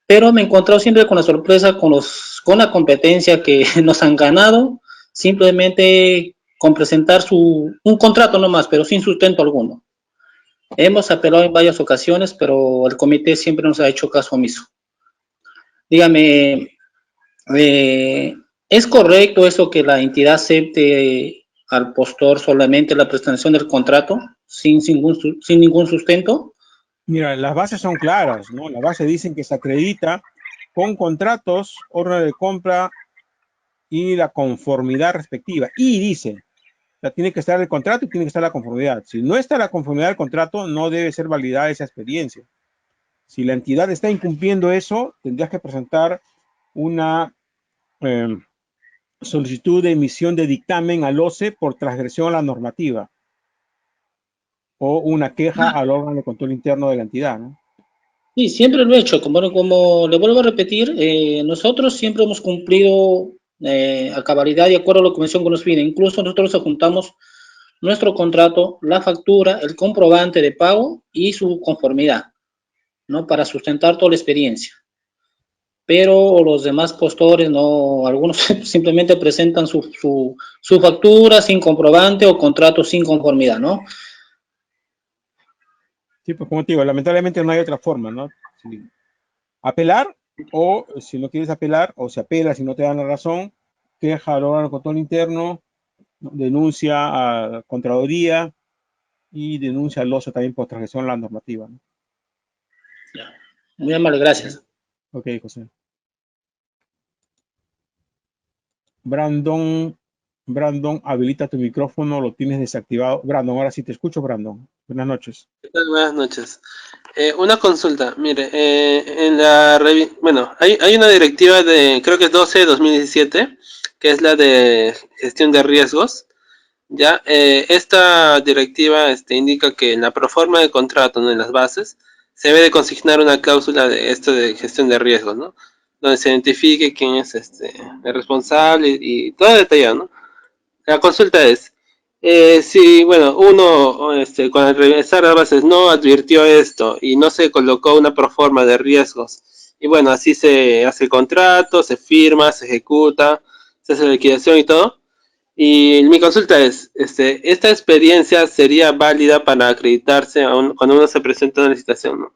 Pero me he encontrado siempre con la sorpresa, con la competencia que nos han ganado, simplemente con presentar un contrato nomás, pero sin sustento alguno. Hemos apelado en varias ocasiones, pero el comité siempre nos ha hecho caso omiso. Dígame, ¿es correcto eso que la entidad acepte al postor solamente la presentación del contrato sin ningún sustento? Mira, las bases son claras, ¿no? Las bases dicen que se acredita con contratos, orden de compra y la conformidad respectiva. Y dice, o sea, tiene que estar el contrato y tiene que estar la conformidad. Si no está la conformidad del contrato, no debe ser validada esa experiencia. Si la entidad está incumpliendo eso, tendrías que presentar una solicitud de emisión de dictamen al OCE por transgresión a la normativa o una queja al órgano de control interno de la entidad, ¿no? Sí, siempre lo he hecho. Como le vuelvo a repetir, nosotros siempre hemos cumplido a cabalidad y de acuerdo a la convención que nos pide. Incluso nosotros adjuntamos nuestro contrato, la factura, el comprobante de pago y su conformidad, ¿no? Para sustentar toda la experiencia. Pero los demás postores, no, algunos simplemente presentan su factura sin comprobante o contrato sin conformidad, ¿no? Sí, pues como te digo, lamentablemente no hay otra forma, ¿no? Sí. Apelar, o si no quieres apelar, o se apela si no te dan la razón, queja al órgano de control interno, denuncia a Contraloría y denuncia al OSA también por transgresión a la normativa, ¿no? Ya. Muy amable, gracias. Ok, José. Brandon, habilita tu micrófono, lo tienes desactivado. Brandon, ahora sí te escucho, Brandon. Buenas noches. ¿Qué tal? Buenas noches. Una consulta, mire, bueno, hay una directiva de, creo que es 12/2017, que es la de gestión de riesgos. Ya, esta directiva indica que en la proforma de contrato, ¿no? En las bases, se debe de consignar una cláusula de esto de gestión de riesgos, ¿no? Donde se identifique quién es el responsable y todo detallado, ¿no? La consulta es, si, bueno, uno con el revisar las bases no advirtió esto y no se colocó una proforma de riesgos, y bueno, así se hace el contrato, se firma, se ejecuta, se hace la liquidación y todo. Y mi consulta es, ¿esta experiencia sería válida para acreditarse cuando uno se presenta a una licitación, ¿no?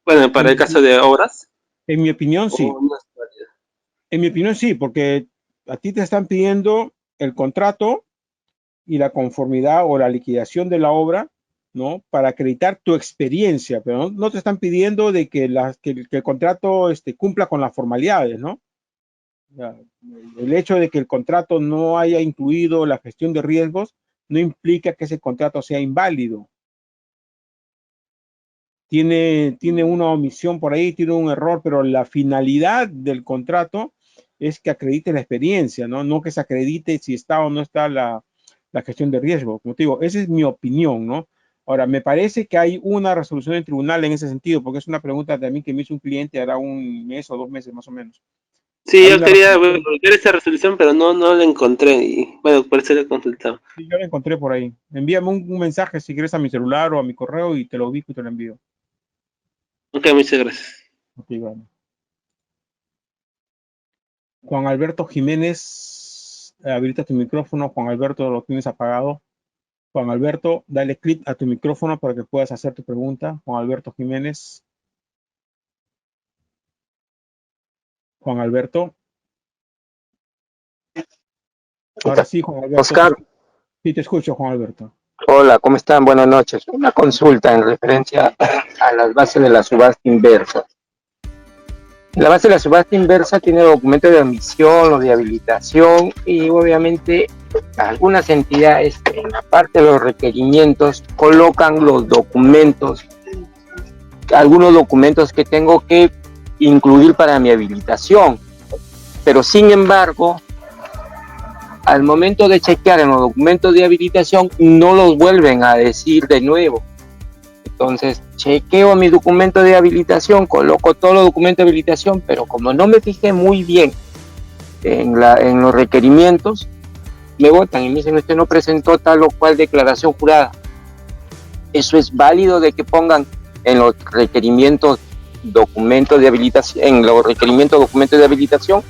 Bueno, para el caso de obras. En mi opinión, sí. ¿O no es válida? En mi opinión, sí, porque a ti te están pidiendo el contrato y la conformidad o la liquidación de la obra, ¿no? Para acreditar tu experiencia, pero no te están pidiendo de que el contrato cumpla con las formalidades, ¿no? El hecho de que el contrato no haya incluido la gestión de riesgos no implica que ese contrato sea inválido. Tiene una omisión por ahí, tiene un error, pero la finalidad del contrato es que acredite la experiencia, ¿no? No que se acredite si está o no está la gestión de riesgo. Como te digo, esa es mi opinión, ¿no? Ahora, me parece que hay una resolución del tribunal en ese sentido, porque es una pregunta también que me hizo un cliente hará un mes o 2 meses más o menos. Sí, Hay yo una quería resolución. ver esa resolución, pero no la encontré. Y bueno, por eso la he consultado. Sí, yo la encontré por ahí. Envíame un mensaje si quieres a mi celular o a mi correo y te lo ubico y te lo envío. Ok, muchas gracias. Ok, bueno. Juan Alberto Jiménez, habilita tu micrófono. Juan Alberto, lo tienes apagado. Juan Alberto, dale clic a tu micrófono para que puedas hacer tu pregunta. Juan Alberto Jiménez. Juan Alberto. Ahora sí, Juan Alberto. Oscar, Sí, te escucho, Juan Alberto. hola, ¿cómo están? Buenas noches. Una consulta en referencia a las bases de la subasta inversa. La base de la subasta inversa tiene documentos de admisión o de habilitación y obviamente algunas entidades en la parte de los requerimientos colocan los documentos, algunos documentos que tengo que incluir para mi habilitación, pero sin embargo, al momento de chequear en los documentos de habilitación, no los vuelven a decir de nuevo. Entonces, chequeo mi documento de habilitación, coloco todos los documentos de habilitación, pero como no me fijé muy bien en los requerimientos, me votan y me dicen, usted no presentó tal o cual declaración jurada. ¿Eso es válido de que pongan en los requerimientos documentos de habilitación, en los requerimientos documentos de habilitación?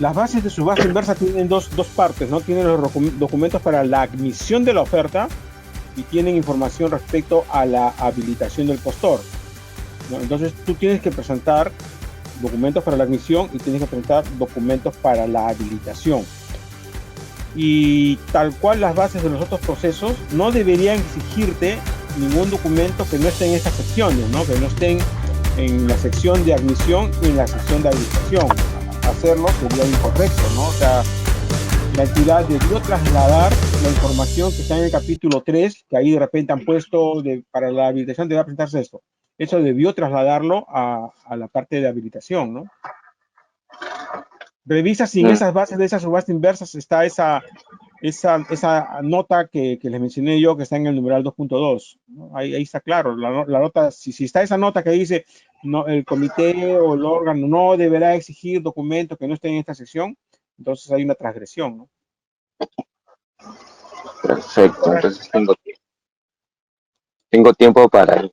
Las bases de subasta inversa tienen dos partes, ¿no? Tienen los documentos para la admisión de la oferta y tienen información respecto a la habilitación del postor, ¿no? Entonces tú tienes que presentar documentos para la admisión y tienes que presentar documentos para la habilitación. Y tal cual las bases de los otros procesos, no deberían exigirte ningún documento que no esté en estas secciones, ¿no? Que no estén en la sección de admisión y en la sección de habilitación. Hacerlo sería incorrecto, ¿no? O sea, la entidad debió trasladar la información que está en el capítulo 3, que ahí de repente han puesto para la habilitación debe presentarse esto. Eso debió trasladarlo a la parte de habilitación, ¿no? Revisa si en esas bases de esas subastas inversas está esa nota que les mencioné yo, que está en el numeral 2.2, ¿no? Ahí está claro, la nota, si está esa nota que dice no, el comité o el órgano no deberá exigir documentos que no estén en esta sección, entonces hay una transgresión, ¿no? Perfecto, entonces tengo tiempo para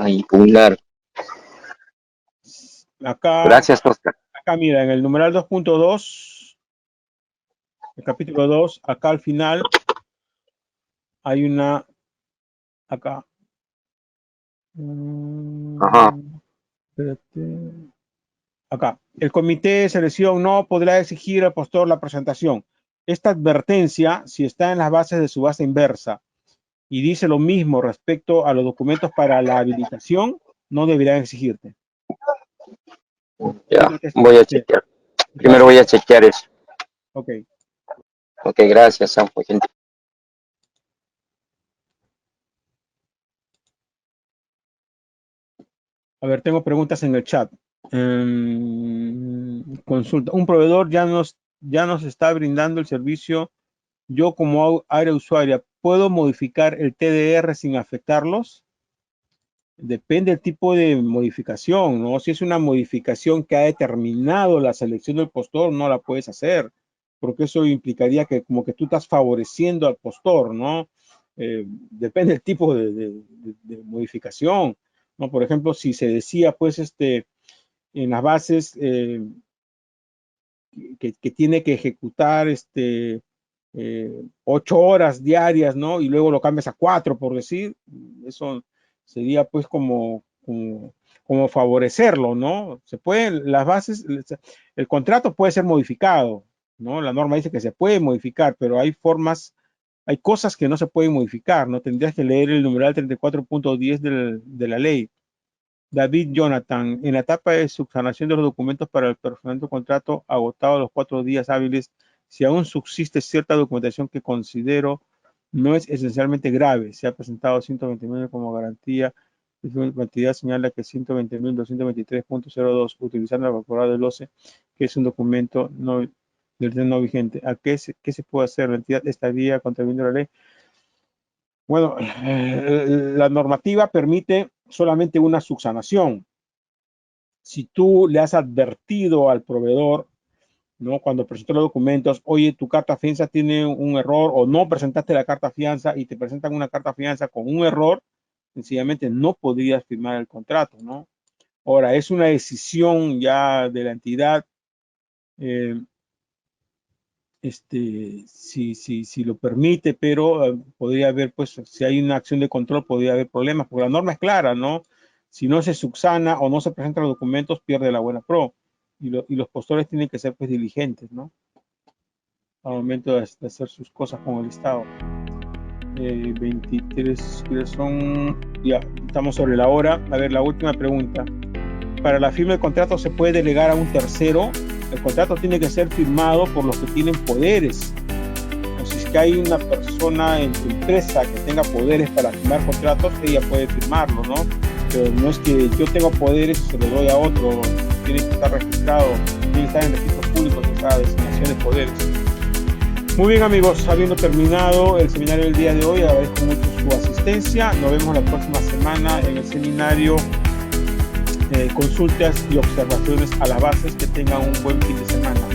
impugnar. Gracias, Oscar. Acá mira, en el numeral 2.2, el capítulo 2, acá al final hay una, acá. Ajá. Espérate. Acá, el comité de selección no podrá exigir al postor la presentación. Esta advertencia, si está en las bases de subasta inversa y dice lo mismo respecto a los documentos para la habilitación, no deberán exigirte. Ya, voy a chequear. Primero voy a chequear eso. Ok. Ok, gracias, San Joaquín. A ver, tengo preguntas en el chat. Consulta. Un proveedor ya nos está brindando el servicio. Yo como área usuaria, ¿puedo modificar el TDR sin afectarlos? Depende del tipo de modificación, ¿no? Si es una modificación que ha determinado la selección del postor, no la puedes hacer, porque eso implicaría que como que tú estás favoreciendo al postor, ¿no? Depende del tipo de modificación, ¿no? Por ejemplo, si se decía, pues, en las bases que tiene que ejecutar 8 horas diarias, ¿no? Y luego lo cambias a 4, por decir, eso sería pues como favorecerlo, ¿no? Se pueden, las bases, el contrato puede ser modificado, ¿no? La norma dice que se puede modificar, pero hay formas, hay cosas que no se pueden modificar, ¿no? Tendrías que leer el numeral 34.10 de la ley. David Jonathan, en la etapa de subsanación de los documentos para el perfeccionamiento del contrato, agotado los 4 días hábiles, si aún subsiste cierta documentación que considero no es esencialmente grave, se ha presentado 129 como garantía, la cantidad señala que 120.223.02, utilizando la calculadora del OCE, que es un documento no vigente. ¿A qué se puede hacer? La entidad estaría contraviniendo la ley. Bueno, la normativa permite solamente una subsanación, Si tú le has advertido al proveedor, ¿no? Cuando presentó los documentos, oye, tu carta fianza tiene un error, o no presentaste la carta fianza y te presentan una carta fianza con un error, sencillamente no podrías firmar el contrato, ¿no? Ahora, es una decisión ya de la entidad, si lo permite, pero podría haber, pues, si hay una acción de control, podría haber problemas, porque la norma es clara, ¿no? Si no se subsana o no se presentan los documentos, pierde la buena pro. Y los postores tienen que ser, pues, diligentes, ¿no? Al momento de hacer sus cosas con el Estado. 23 son... Ya, estamos sobre la hora. A ver, la última pregunta. Para la firma del contrato, ¿se puede delegar a un tercero? El contrato tiene que ser firmado por los que tienen poderes. Entonces, si es que hay una persona en tu empresa que tenga poderes para firmar contratos, ella puede firmarlo, ¿no? Pero no es que yo tengo poderes y se lo doy a otro. Tiene que estar registrado, tiene que estar en registros públicos esa designación de poderes. Muy bien, amigos, habiendo terminado el seminario del día de hoy, agradezco mucho su asistencia. Nos vemos la próxima semana en el seminario consultas y observaciones a las bases. Que tengan un buen fin de semana.